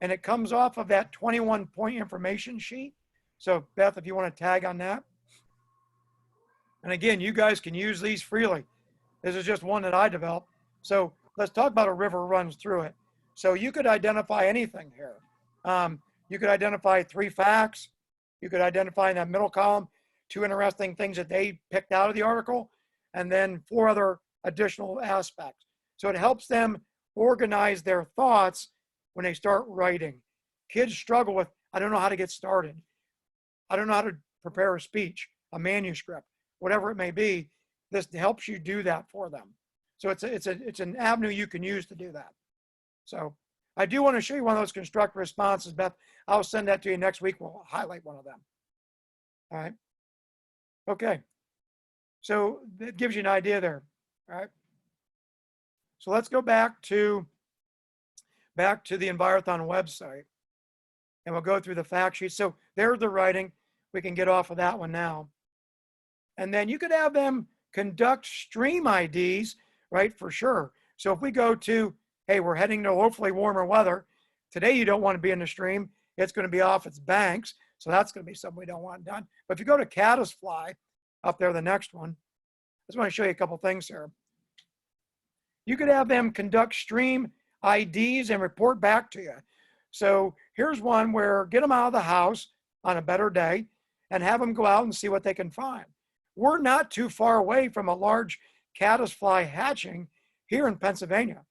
And it comes off of that 21-point information sheet. So Beth, if you want to tag on that. And again, you guys can use these freely. This is just one that I developed. So let's talk about a river runs through it. So you could identify anything here. You could identify 3 facts. You could identify in that middle column 2 interesting things that they picked out of the article, and then 4 other additional aspects. So it helps them organize their thoughts when they start writing. Kids struggle with, I don't know how to get started. I don't know how to prepare a speech, a manuscript, whatever it may be. This helps you do that for them. So it's an avenue you can use to do that. So I do want to show you one of those construct responses, Beth. I'll send that to you next week. We'll highlight one of them. All right. Okay. So that gives you an idea there. All right. So let's go back to the Envirothon website, and we'll go through the fact sheet. So there's the writing. We can get off of that one now. And then you could have them conduct stream IDs, right, for sure. So if we go to, hey, we're heading to hopefully warmer weather. Today you don't want to be in the stream. It's going to be off its banks. So that's going to be something we don't want done. But if you go to caddisfly, up there, the next one, I just want to show you a couple things here. You could have them conduct stream IDs and report back to you. So here's one where get them out of the house on a better day and have them go out and see what they can find. We're not too far away from a large caddisfly hatching here in Pennsylvania.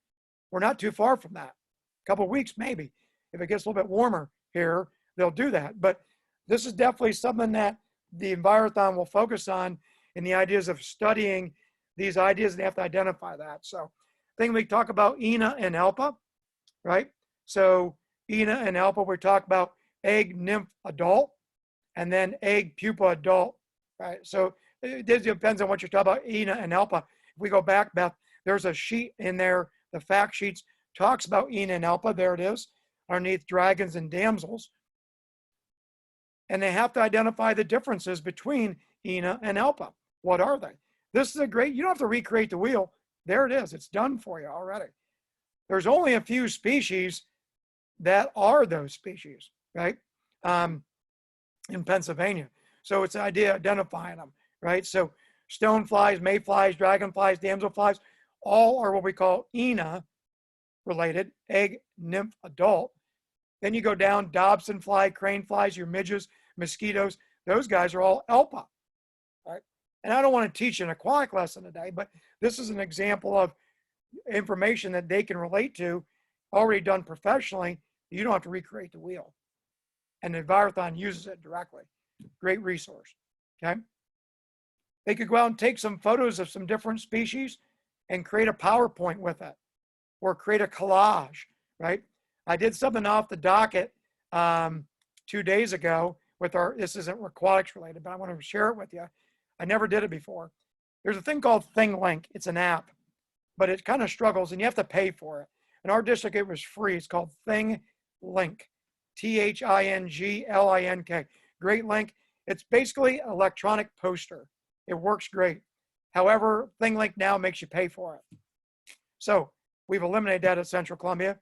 We're not too far from that. A couple of weeks maybe. If it gets a little bit warmer here, they'll do that. But this is definitely something that the Envirothon will focus on in the ideas of studying these ideas. They have to identify that. So I think we talk about ENA and ALPA, right? So ENA and ALPA, we talk about egg, nymph, adult, and then egg, pupa, adult, right? So it depends on what you're talking about, ENA and ALPA. If we go back, Beth, there's a sheet in there, the fact sheets talks about ENA and ALPA. There it is, underneath dragons and damsels. And they have to identify the differences between ENA and ALPA. What are they? This is a great, you don't have to recreate the wheel. There it is. It's done for you already. There's only a few species that are those species, right? In Pennsylvania. So it's an idea of identifying them, right? So stoneflies, mayflies, dragonflies, damselflies, all are what we call ENA related, egg, nymph, adult. Then you go down, Dobson fly, crane flies, your midges, mosquitoes, those guys are all ALPA, right? And I don't want to teach an aquatic lesson today, but this is an example of information that they can relate to, already done professionally. You don't have to recreate the wheel. And the Envirothon uses it directly. Great resource, okay? They could go out and take some photos of some different species and create a PowerPoint with it, or create a collage, right? I did something off the docket 2 days ago with this isn't aquatics related, but I want to share it with you. I never did it before. There's a thing called ThingLink. It's an app, but it kind of struggles and you have to pay for it. In our district, it was free. It's called ThingLink, ThingLink. Great link. It's basically electronic poster. It works great. However, ThingLink now makes you pay for it. So we've eliminated that at Central Columbia,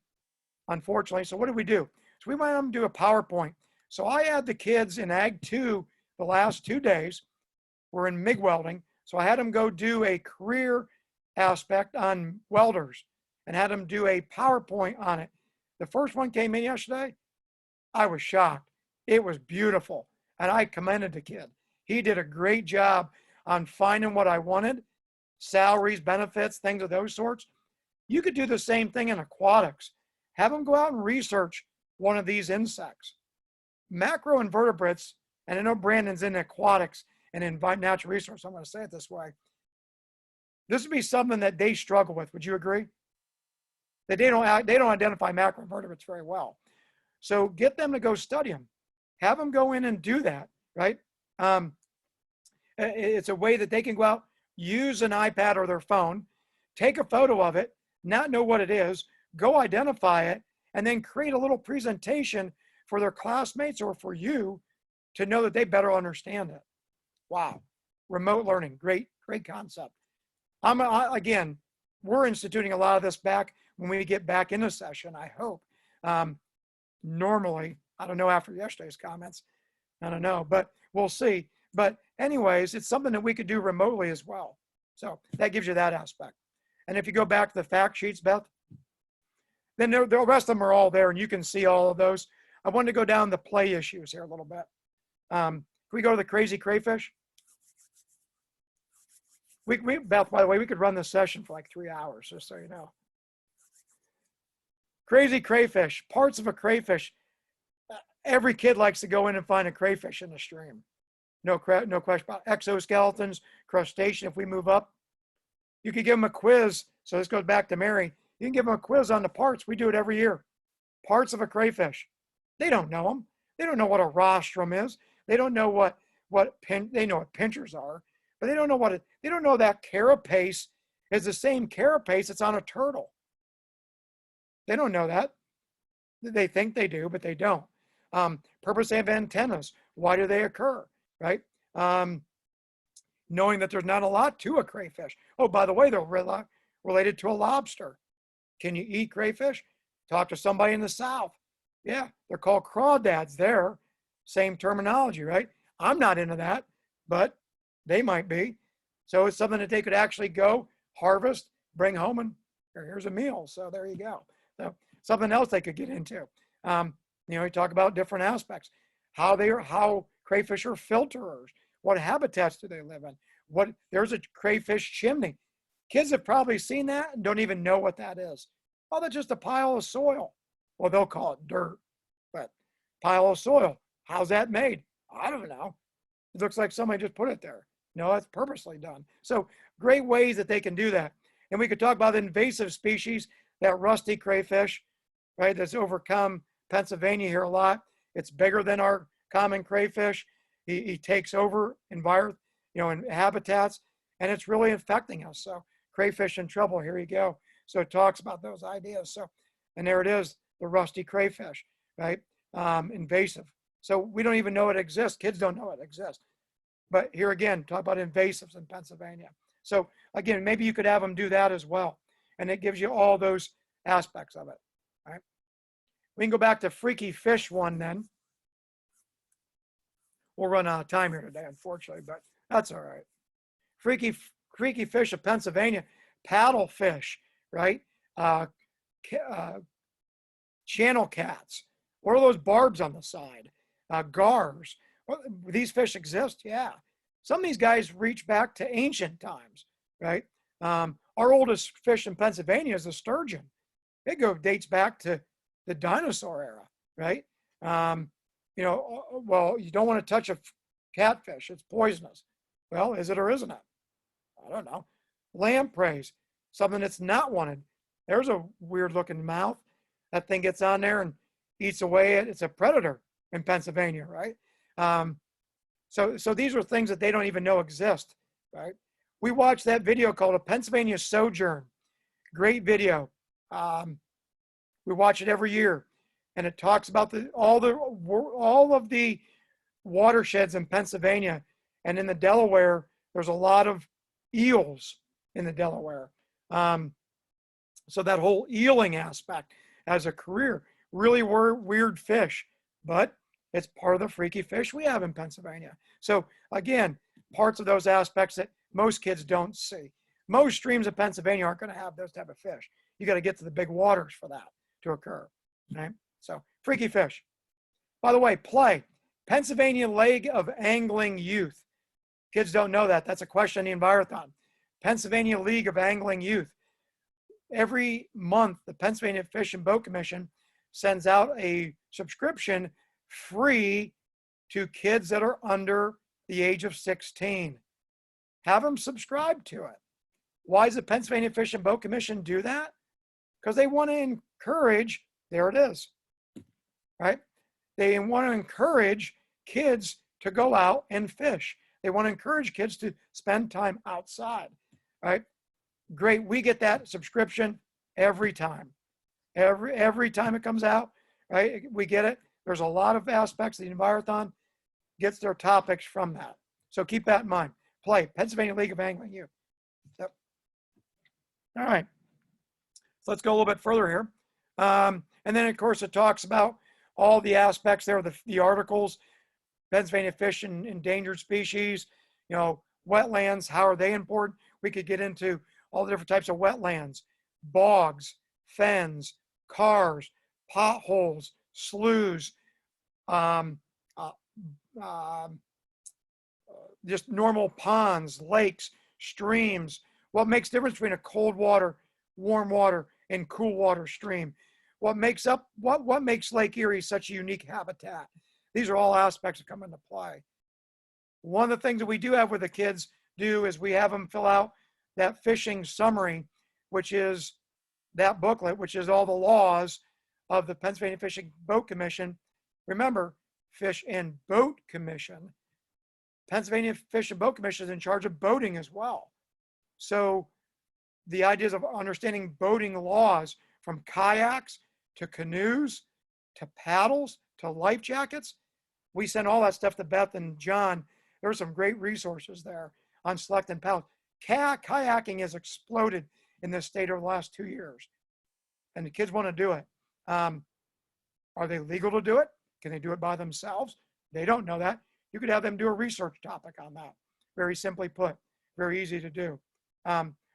unfortunately. So what did we do? So we went on to do a PowerPoint. So I had the kids in Ag 2 the last 2 days. We're in MIG welding. So I had them go do a career aspect on welders and had them do a PowerPoint on it. The first one came in yesterday. I was shocked. It was beautiful. And I commended the kid. He did a great job on finding what I wanted, salaries, benefits, things of those sorts. You could do the same thing in aquatics. Have them go out and research one of these insects. Macroinvertebrates, and I know Brandon's in aquatics and in natural resource, I'm going to say it this way. This would be something that they struggle with. Would you agree? That they don't identify macroinvertebrates very well. So get them to go study them. Have them go in and do that, right? It's a way that they can go out, use an iPad or their phone, take a photo of it, not know what it is, go identify it, and then create a little presentation for their classmates or for you to know that they better understand it. Wow. Remote learning, great concept. Again, we're instituting a lot of this back when we get back into session, I hope. Normally, I don't know after yesterday's comments, I don't know, but we'll see. But anyways, it's something that we could do remotely as well. So that gives you that aspect. And if you go back to the fact sheets, Beth, then the rest of them are all there and you can see all of those. I wanted to go down the play issues here a little bit. Can we go to the crazy crayfish? Beth, by the way, we could run this session for like 3 hours, just so you know. Crazy crayfish, parts of a crayfish. Every kid likes to go in and find a crayfish in the stream. No question about exoskeletons, crustacean. If we move up, you could give them a quiz. So this goes back to Mary. You can give them a quiz on the parts. We do it every year. parts of a crayfish. They don't know them. They don't know what a rostrum is. They don't know they know what pinchers are, but they don't know they don't know that carapace is the same carapace that's on a turtle. They don't know that. They think they do, but they don't. Purpose of antennas. Why do they occur, right? Knowing that there's not a lot to a crayfish. Oh, by the way, they're related to a lobster. Can you eat crayfish? Talk to somebody in the South. Yeah, they're called crawdads there. Same terminology, right? I'm not into that, but they might be. So it's something that they could actually go harvest, bring home, and here's a meal. So there you go. So something else they could get into. You talk about different aspects, how crayfish are filterers. What habitats do they live in? There's a crayfish chimney. Kids have probably seen that and don't even know what that is. Oh, that's just a pile of soil. Well, they'll call it dirt, but pile of soil. How's that made? I don't know. It looks like somebody just put it there. No, that's purposely done. So great ways that they can do that. And we could talk about invasive species, that rusty crayfish, right? That's overcome Pennsylvania here a lot. It's bigger than our common crayfish. He takes over in habitats, and it's really infecting us. So crayfish in trouble. Here you go. So it talks about those ideas. So, and there it is, the rusty crayfish, right? Invasive. So we don't even know it exists. Kids don't know it exists. But here again, talk about invasives in Pennsylvania. So again, maybe you could have them do that as well. And it gives you all those aspects of it, right? We can go back to freaky fish one then. We'll run out of time here today, unfortunately, but that's all right. Freaky fish of Pennsylvania, paddlefish, right? Channel cats. What are those barbs on the side? Gars. Well, these fish exist, yeah. Some of these guys reach back to ancient times, right? Our oldest fish in Pennsylvania is the sturgeon. It dates back to the dinosaur era, right? Well, you don't want to touch a catfish. It's poisonous. Well, is it or isn't it? I don't know. Lampreys, something that's not wanted. There's a weird looking mouth. That thing gets on there and eats away. It's a predator in Pennsylvania, right? So these are things that they don't even know exist, right? We watched that video called A Pennsylvania Sojourn. Great video. We watch it every year, and it talks about all of the watersheds in Pennsylvania, and in the Delaware. There's a lot of eels in the Delaware. So that whole eeling aspect as a career, really weird fish, but it's part of the freaky fish we have in Pennsylvania. So again, parts of those aspects that most kids don't see. Most streams in Pennsylvania aren't going to have those type of fish. You got to get to the big waters for that to occur, right? So freaky fish. By the way, play. Pennsylvania League of Angling Youth. Kids don't know that. That's a question in the Envirothon. Pennsylvania League of Angling Youth. Every month, the Pennsylvania Fish and Boat Commission sends out a subscription free to kids that are under the age of 16. Have them subscribe to it. Why does the Pennsylvania Fish and Boat Commission do that? Because they want to encourage, there it is, right? They want to encourage kids to go out and fish. They want to encourage kids to spend time outside, right? Great, we get that subscription every time. Every time it comes out, right? We get it. There's a lot of aspects of the Envirothon gets their topics from that. So keep that in mind. Play, Pennsylvania League of Angling Youth. Yep. All right. So let's go a little bit further here. And then, of course, it talks about all the aspects there, the articles, Pennsylvania fish and endangered species, wetlands, how are they important? We could get into all the different types of wetlands, bogs, fens, cars, potholes, sloughs, just normal ponds, lakes, streams. What makes the difference between a cold water, warm water, and cool water stream? What makes Lake Erie such a unique habitat? These are all aspects that come into play. One of the things that we do have with the kids do is we have them fill out that fishing summary, which is that booklet, which is all the laws of the Pennsylvania Fishing Boat Commission. Remember, Fish and Boat Commission. Pennsylvania Fish and Boat Commission is in charge of boating as well. So the ideas of understanding boating laws, from kayaks to canoes to paddles to life jackets, we send all that stuff to Beth and John. There are some great resources there on selecting paddles. Kayaking has exploded in this state over the last 2 years, and the kids want to do it. Are they legal to do it? Can they do it by themselves? They don't know that. You could have them do a research topic on that. Very simply put, very easy to do.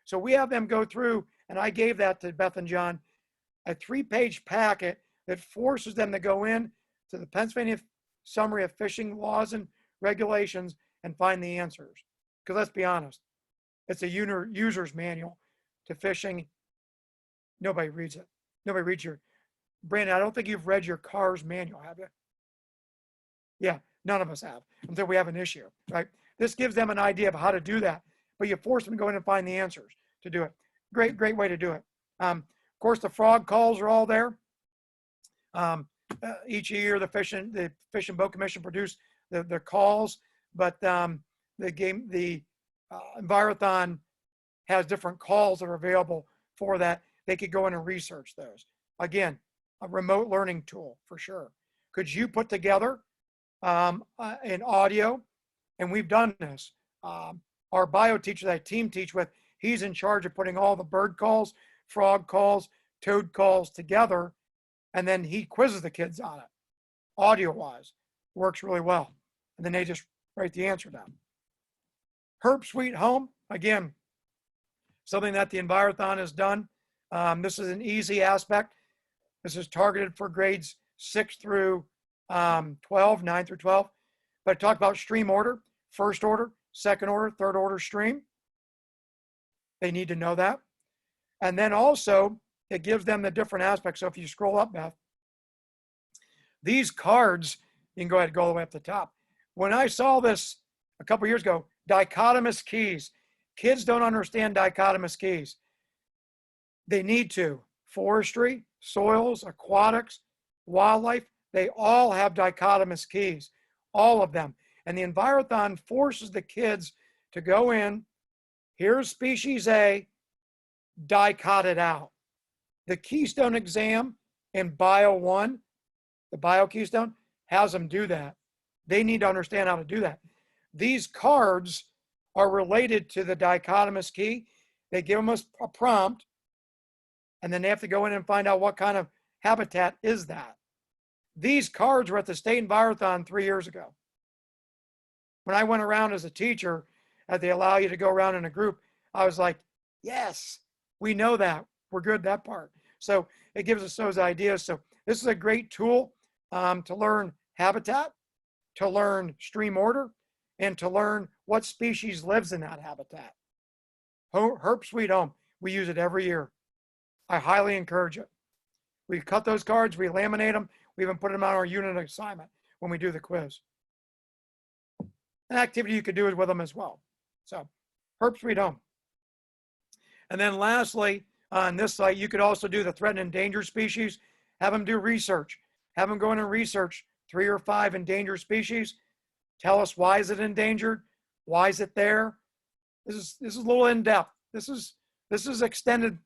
So we have them go through, and I gave that to Beth and John, a 3-page packet that forces them to go in to the Pennsylvania Summary of Fishing Laws and Regulations and find the answers. Because let's be honest, it's a user's manual to fishing. Nobody reads it. Nobody reads your, Brandon, I don't think you've read your car's manual, have you? Yeah, none of us have until we have an issue, right? This gives them an idea of how to do that, but you force them to go in and find the answers to do it. Great way to do it. Of course, the frog calls are all there. Each year, the Fish and Boat Commission produce the calls, but the Envirothon has different calls that are available for that. They could go in and research those. Again, a remote learning tool for sure. Could you put together an audio? And we've done this. Our bio teacher that I team teach with, he's in charge of putting all the bird calls, frog calls, toad calls together, and then he quizzes the kids on it, audio-wise. Works really well. And then they just write the answer down. Herp Sweet Home, again, something that the Envirothon has done. This is an easy aspect. This is targeted for grades 6 through 12, 9 through 12. But I talked about stream order, first order, second order, third order stream. They need to know that. And then also, it gives them the different aspects. So if you scroll up, Beth, these cards, you can go ahead and go all the way up the top. When I saw this a couple years ago, dichotomous keys. Kids don't understand dichotomous keys. They need to. Forestry, soils, aquatics, wildlife, they all have dichotomous keys, all of them. And the Envirothon forces the kids to go in, here's species A, dicot it out. The Keystone exam in Bio 1, the Bio Keystone, has them do that. They need to understand how to do that. These cards are related to the dichotomous key. They give them a prompt, and then they have to go in and find out what kind of habitat is that. These cards were at the State Envirothon 3 years ago. When I went around as a teacher, they allow you to go around in a group, I was like, yes, we know that. We're good at that part. So it gives us those ideas. So this is a great tool to learn habitat, to learn stream order, and to learn what species lives in that habitat. Herp Sweet Home, we use it every year. I highly encourage it. We cut those cards, we laminate them, we even put them on our unit assignment when we do the quiz. An activity you could do is with them as well. So Herp Sweet Home. And then lastly, on this site, you could also do the threatened and endangered species, have them do research, have them go in and research 3 or 5 endangered species. Tell us, why is it endangered? Why is it there? This is a little in-depth. This is extended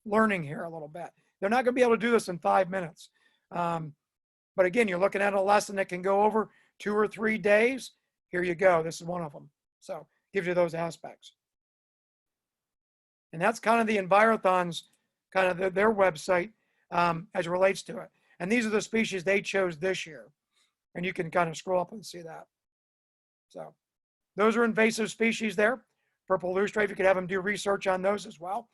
learning here a little bit. They're not going to be able to do this in 5 minutes. But again, you're looking at a lesson that can go over 2 or 3 days. Here you go. This is one of them. So gives you those aspects. And that's kind of the Envirothon's, kind of their website as it relates to it. And these are the species they chose this year. And you can kind of scroll up and see that. So those are invasive species there. Purple loosestrife, you could have them do research on those as well.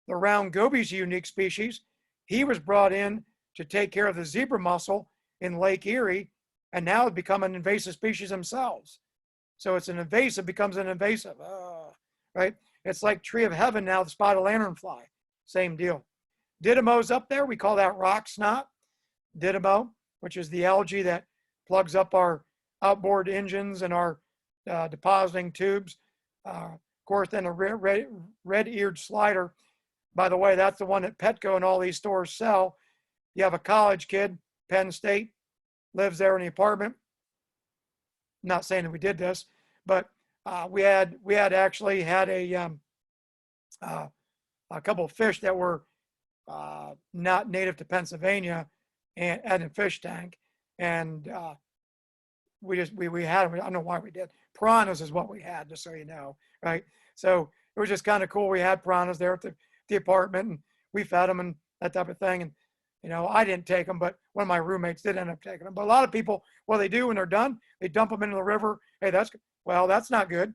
The round goby's a unique species. He was brought in to take care of the zebra mussel in Lake Erie, and now it's become an invasive species themselves. So it's an invasive becomes an invasive, right? It's like tree of heaven now, the spotted lanternfly, same deal. Didymo's up there, we call that rock snot. Didymo, which is the algae that plugs up our outboard engines and our depositing tubes. Of course, then a red-eared slider. By the way, that's the one that Petco and all these stores sell. You have a college kid, Penn State, lives there in the apartment. Not saying that we did this, but we had actually had a couple of fish that were not native to Pennsylvania and in a fish tank. And we had, I don't know why we did. Piranhas is what we had, just so you know, right? So it was just kind of cool. We had piranhas there at the apartment, and we fed them and that type of thing. And, you know, I didn't take them, but one of my roommates did end up taking them. But a lot of people, what they do when they're done, they dump them into the river. Hey, that's not good,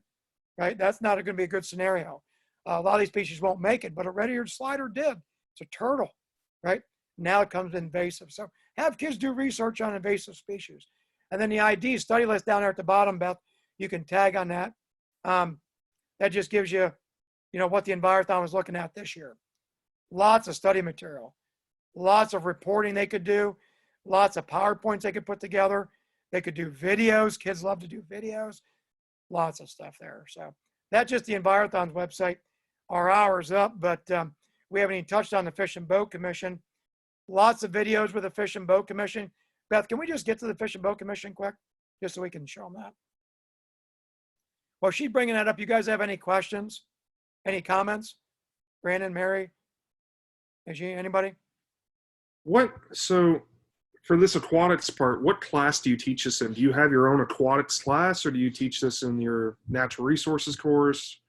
right? That's not going to be a good scenario. A lot of these species won't make it, but a red-eared slider did. It's a turtle, right? Now it comes invasive. So have kids do research on invasive species. And then the ID study list down there at the bottom, Beth, you can tag on that. That just gives you, you know, what the Envirothon was looking at this year. Lots of study material, lots of reporting they could do, lots of PowerPoints they could put together. They could do videos. Kids love to do videos. Lots of stuff there. So that's just the Envirothon's website. Our hour's up, but we haven't even touched on the Fish and Boat Commission. Lots of videos with the Fish and Boat Commission. Beth, can we just get to the Fish and Boat Commission quick, just so we can show them that? Well, she's bringing that up. You guys have any questions? Any comments? Brandon, Mary, anybody? So for this aquatics part, what class do you teach this in? Do you have your own aquatics class, or do you teach this in your natural resources course?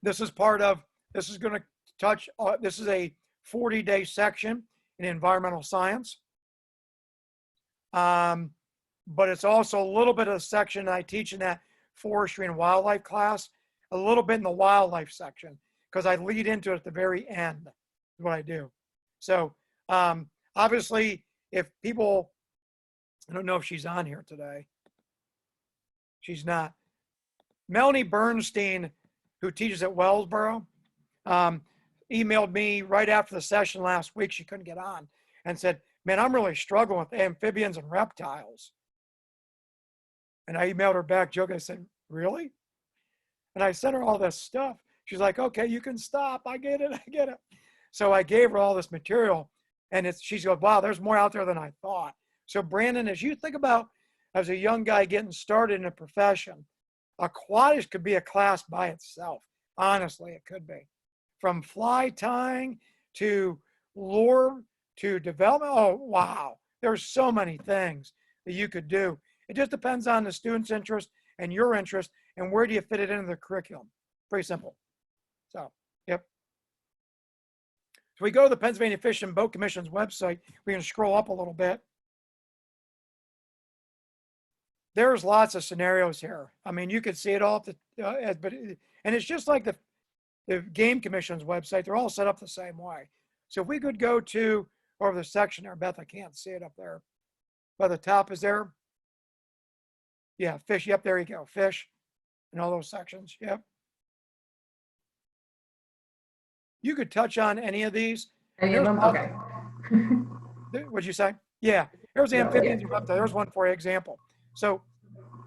This is going to touch, this is a 40-day section in environmental science. But it's also a little bit of a section I teach in that forestry and wildlife class, a little bit in the wildlife section, because I lead into it at the very end, is what I do. So obviously, if people, I don't know if she's on here today. She's not. Melanie Bernstein, who teaches at Wellsboro, emailed me right after the session last week. She couldn't get on and said, man, I'm really struggling with amphibians and reptiles. And I emailed her back, joking. I said, really? And I sent her all this stuff. She's like, okay, you can stop. I get it. So I gave her all this material, and she's going, wow, there's more out there than I thought. So Brandon, as you think about, as a young guy getting started in a profession, aquatics could be a class by itself. Honestly, it could be. From fly tying to lure to development. Oh, wow. There's so many things that you could do. It just depends on the student's interest and your interest, and where do you fit it into the curriculum. Pretty simple. So, yep. So we go to the Pennsylvania Fish and Boat Commission's website. We can scroll up a little bit. There's lots of scenarios here. I mean, you could see it all, and it's just like the Game Commission's website. They're all set up the same way. So if we could go to over the section there, Beth, I can't see it up there. By the top is there. Yeah, fish. Yep, there you go. Fish and all those sections. Yep. You could touch on any of these. Any of them? Okay. What'd you say? Yeah. Here's amphibians and reptiles. There's one for example. So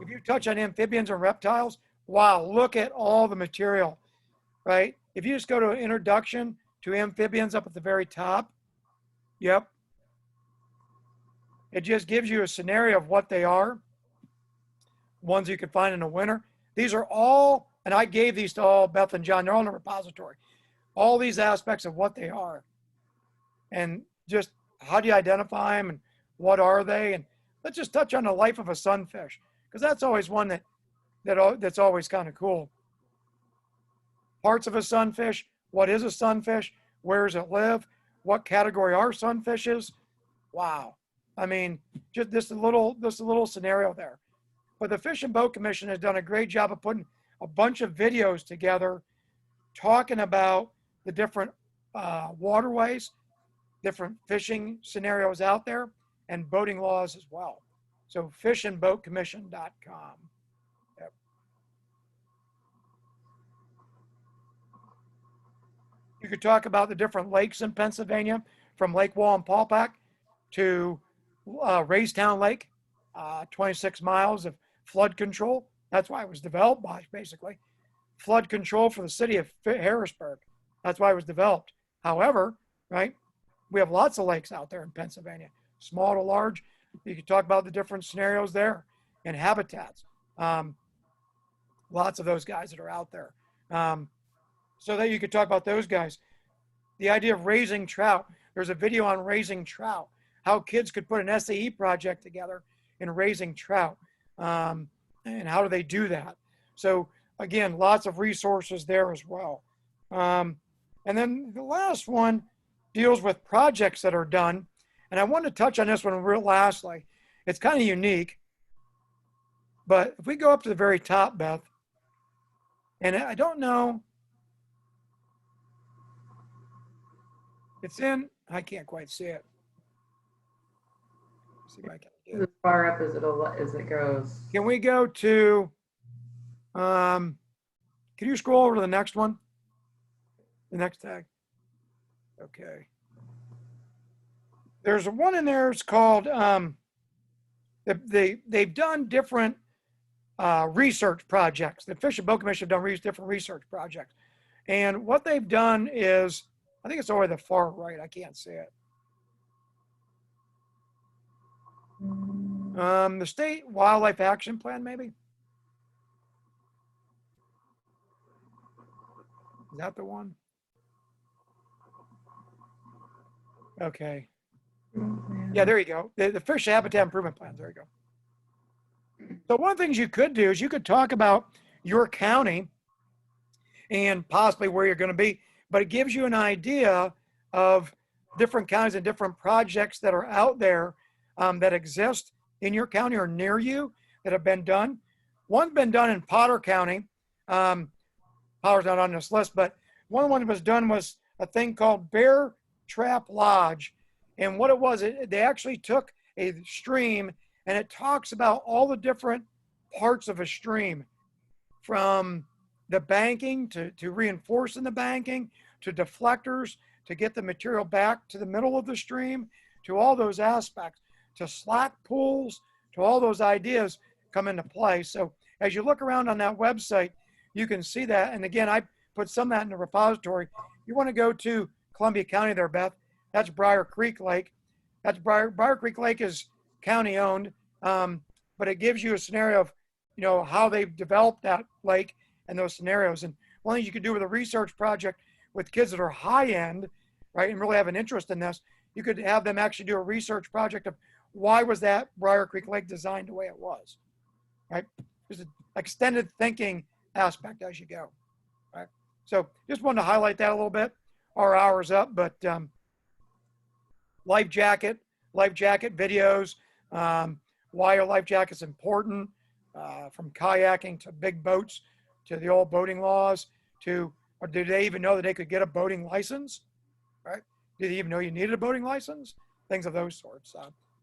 if you touch on amphibians and reptiles, wow, look at all the material, right? If you just go to introduction to amphibians up at the very top, yep. It just gives you a scenario of what they are. Ones you can find in the winter. These are all, and I gave these to all Beth and John, they're all in the repository. All these aspects of what they are. And just how do you identify them and what are they? And let's just touch on the life of a sunfish, because that's always one that's always kind of cool. Parts of a sunfish, what is a sunfish? Where does it live? What category are sunfishes? Wow. I mean, just this little scenario there. But the Fish and Boat Commission has done a great job of putting a bunch of videos together talking about the different waterways, different fishing scenarios out there, and boating laws as well. So fishandboatcommission.com. Yep. You could talk about the different lakes in Pennsylvania, from Lake Wallenpaupack to Raystown Lake, 26 miles of flood control. That's why it was developed by, basically. Flood control for the city of Harrisburg. That's why it was developed. However, right, we have lots of lakes out there in Pennsylvania, small to large. You can talk about the different scenarios there and habitats. Lots of those guys that are out there. So that you could talk about those guys. The idea of raising trout. There's a video on raising trout, how kids could put an SAE project together in raising trout. And how do they do that? So again, lots of resources there as well. And then the last one deals with projects that are done. And I want to touch on this one real lastly. It's kind of unique. But if we go up to the very top, Beth, and I don't know, it's in, I can't quite see it. Let's see if I can get it. As far up as it goes. Can we go to, can you scroll over to the next one? The next tag. Okay. There's one in there, it's called, they've done different research projects. The Fish and Boat Commission have done different research projects. And what they've done is, I think it's over the far right, I can't see it. The State Wildlife Action Plan, maybe? Is that the one? Okay. Yeah, there you go. The Fish Habitat Improvement Plans, there you go. So one of the things you could do is you could talk about your county and possibly where you're going to be, but it gives you an idea of different counties and different projects that are out there that exist in your county or near you that have been done. One's been done in Potter County. Potter's not on this list, but one that was done was a thing called Bear Trap Lodge. And what it was, they actually took a stream and it talks about all the different parts of a stream, from the banking to reinforcing the banking, to deflectors, to get the material back to the middle of the stream, to all those aspects, to slack pools, to all those ideas come into play. So as you look around on that website, you can see that. And again, I put some of that in the repository. You want to go to Columbia County there, Beth. That's Briar Creek Lake. That's Briar Creek Lake is county owned, but it gives you a scenario of, you know, how they've developed that lake and those scenarios. And one thing you could do with a research project with kids that are high end, right, and really have an interest in this, you could have them actually do a research project of why was that Briar Creek Lake designed the way it was, right? There's an extended thinking aspect as you go, right? So just wanted to highlight that a little bit. Our hour's up, but life jacket videos, why are life jackets important, from kayaking to big boats to the old boating laws to, or did they even know that they could get a boating license, right? Did they even know you needed a boating license? Things of those sorts,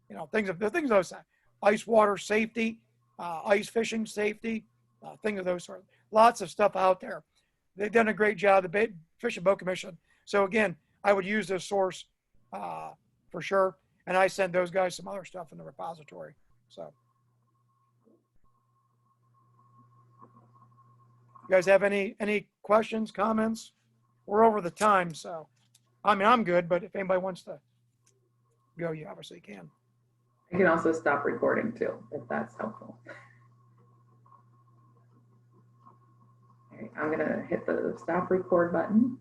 you know, things of those, ice water safety, ice fishing safety, things of those sorts. Lots of stuff out there. They've done a great job, the Fish and Boat Commission. So again, I would use this source for sure. And I send those guys some other stuff in the repository. So you guys have any questions, comments? We're over the time, so I mean, I'm good, but if anybody wants to go, you obviously can. I can also stop recording too, if that's helpful. All right, I'm gonna hit the stop record button.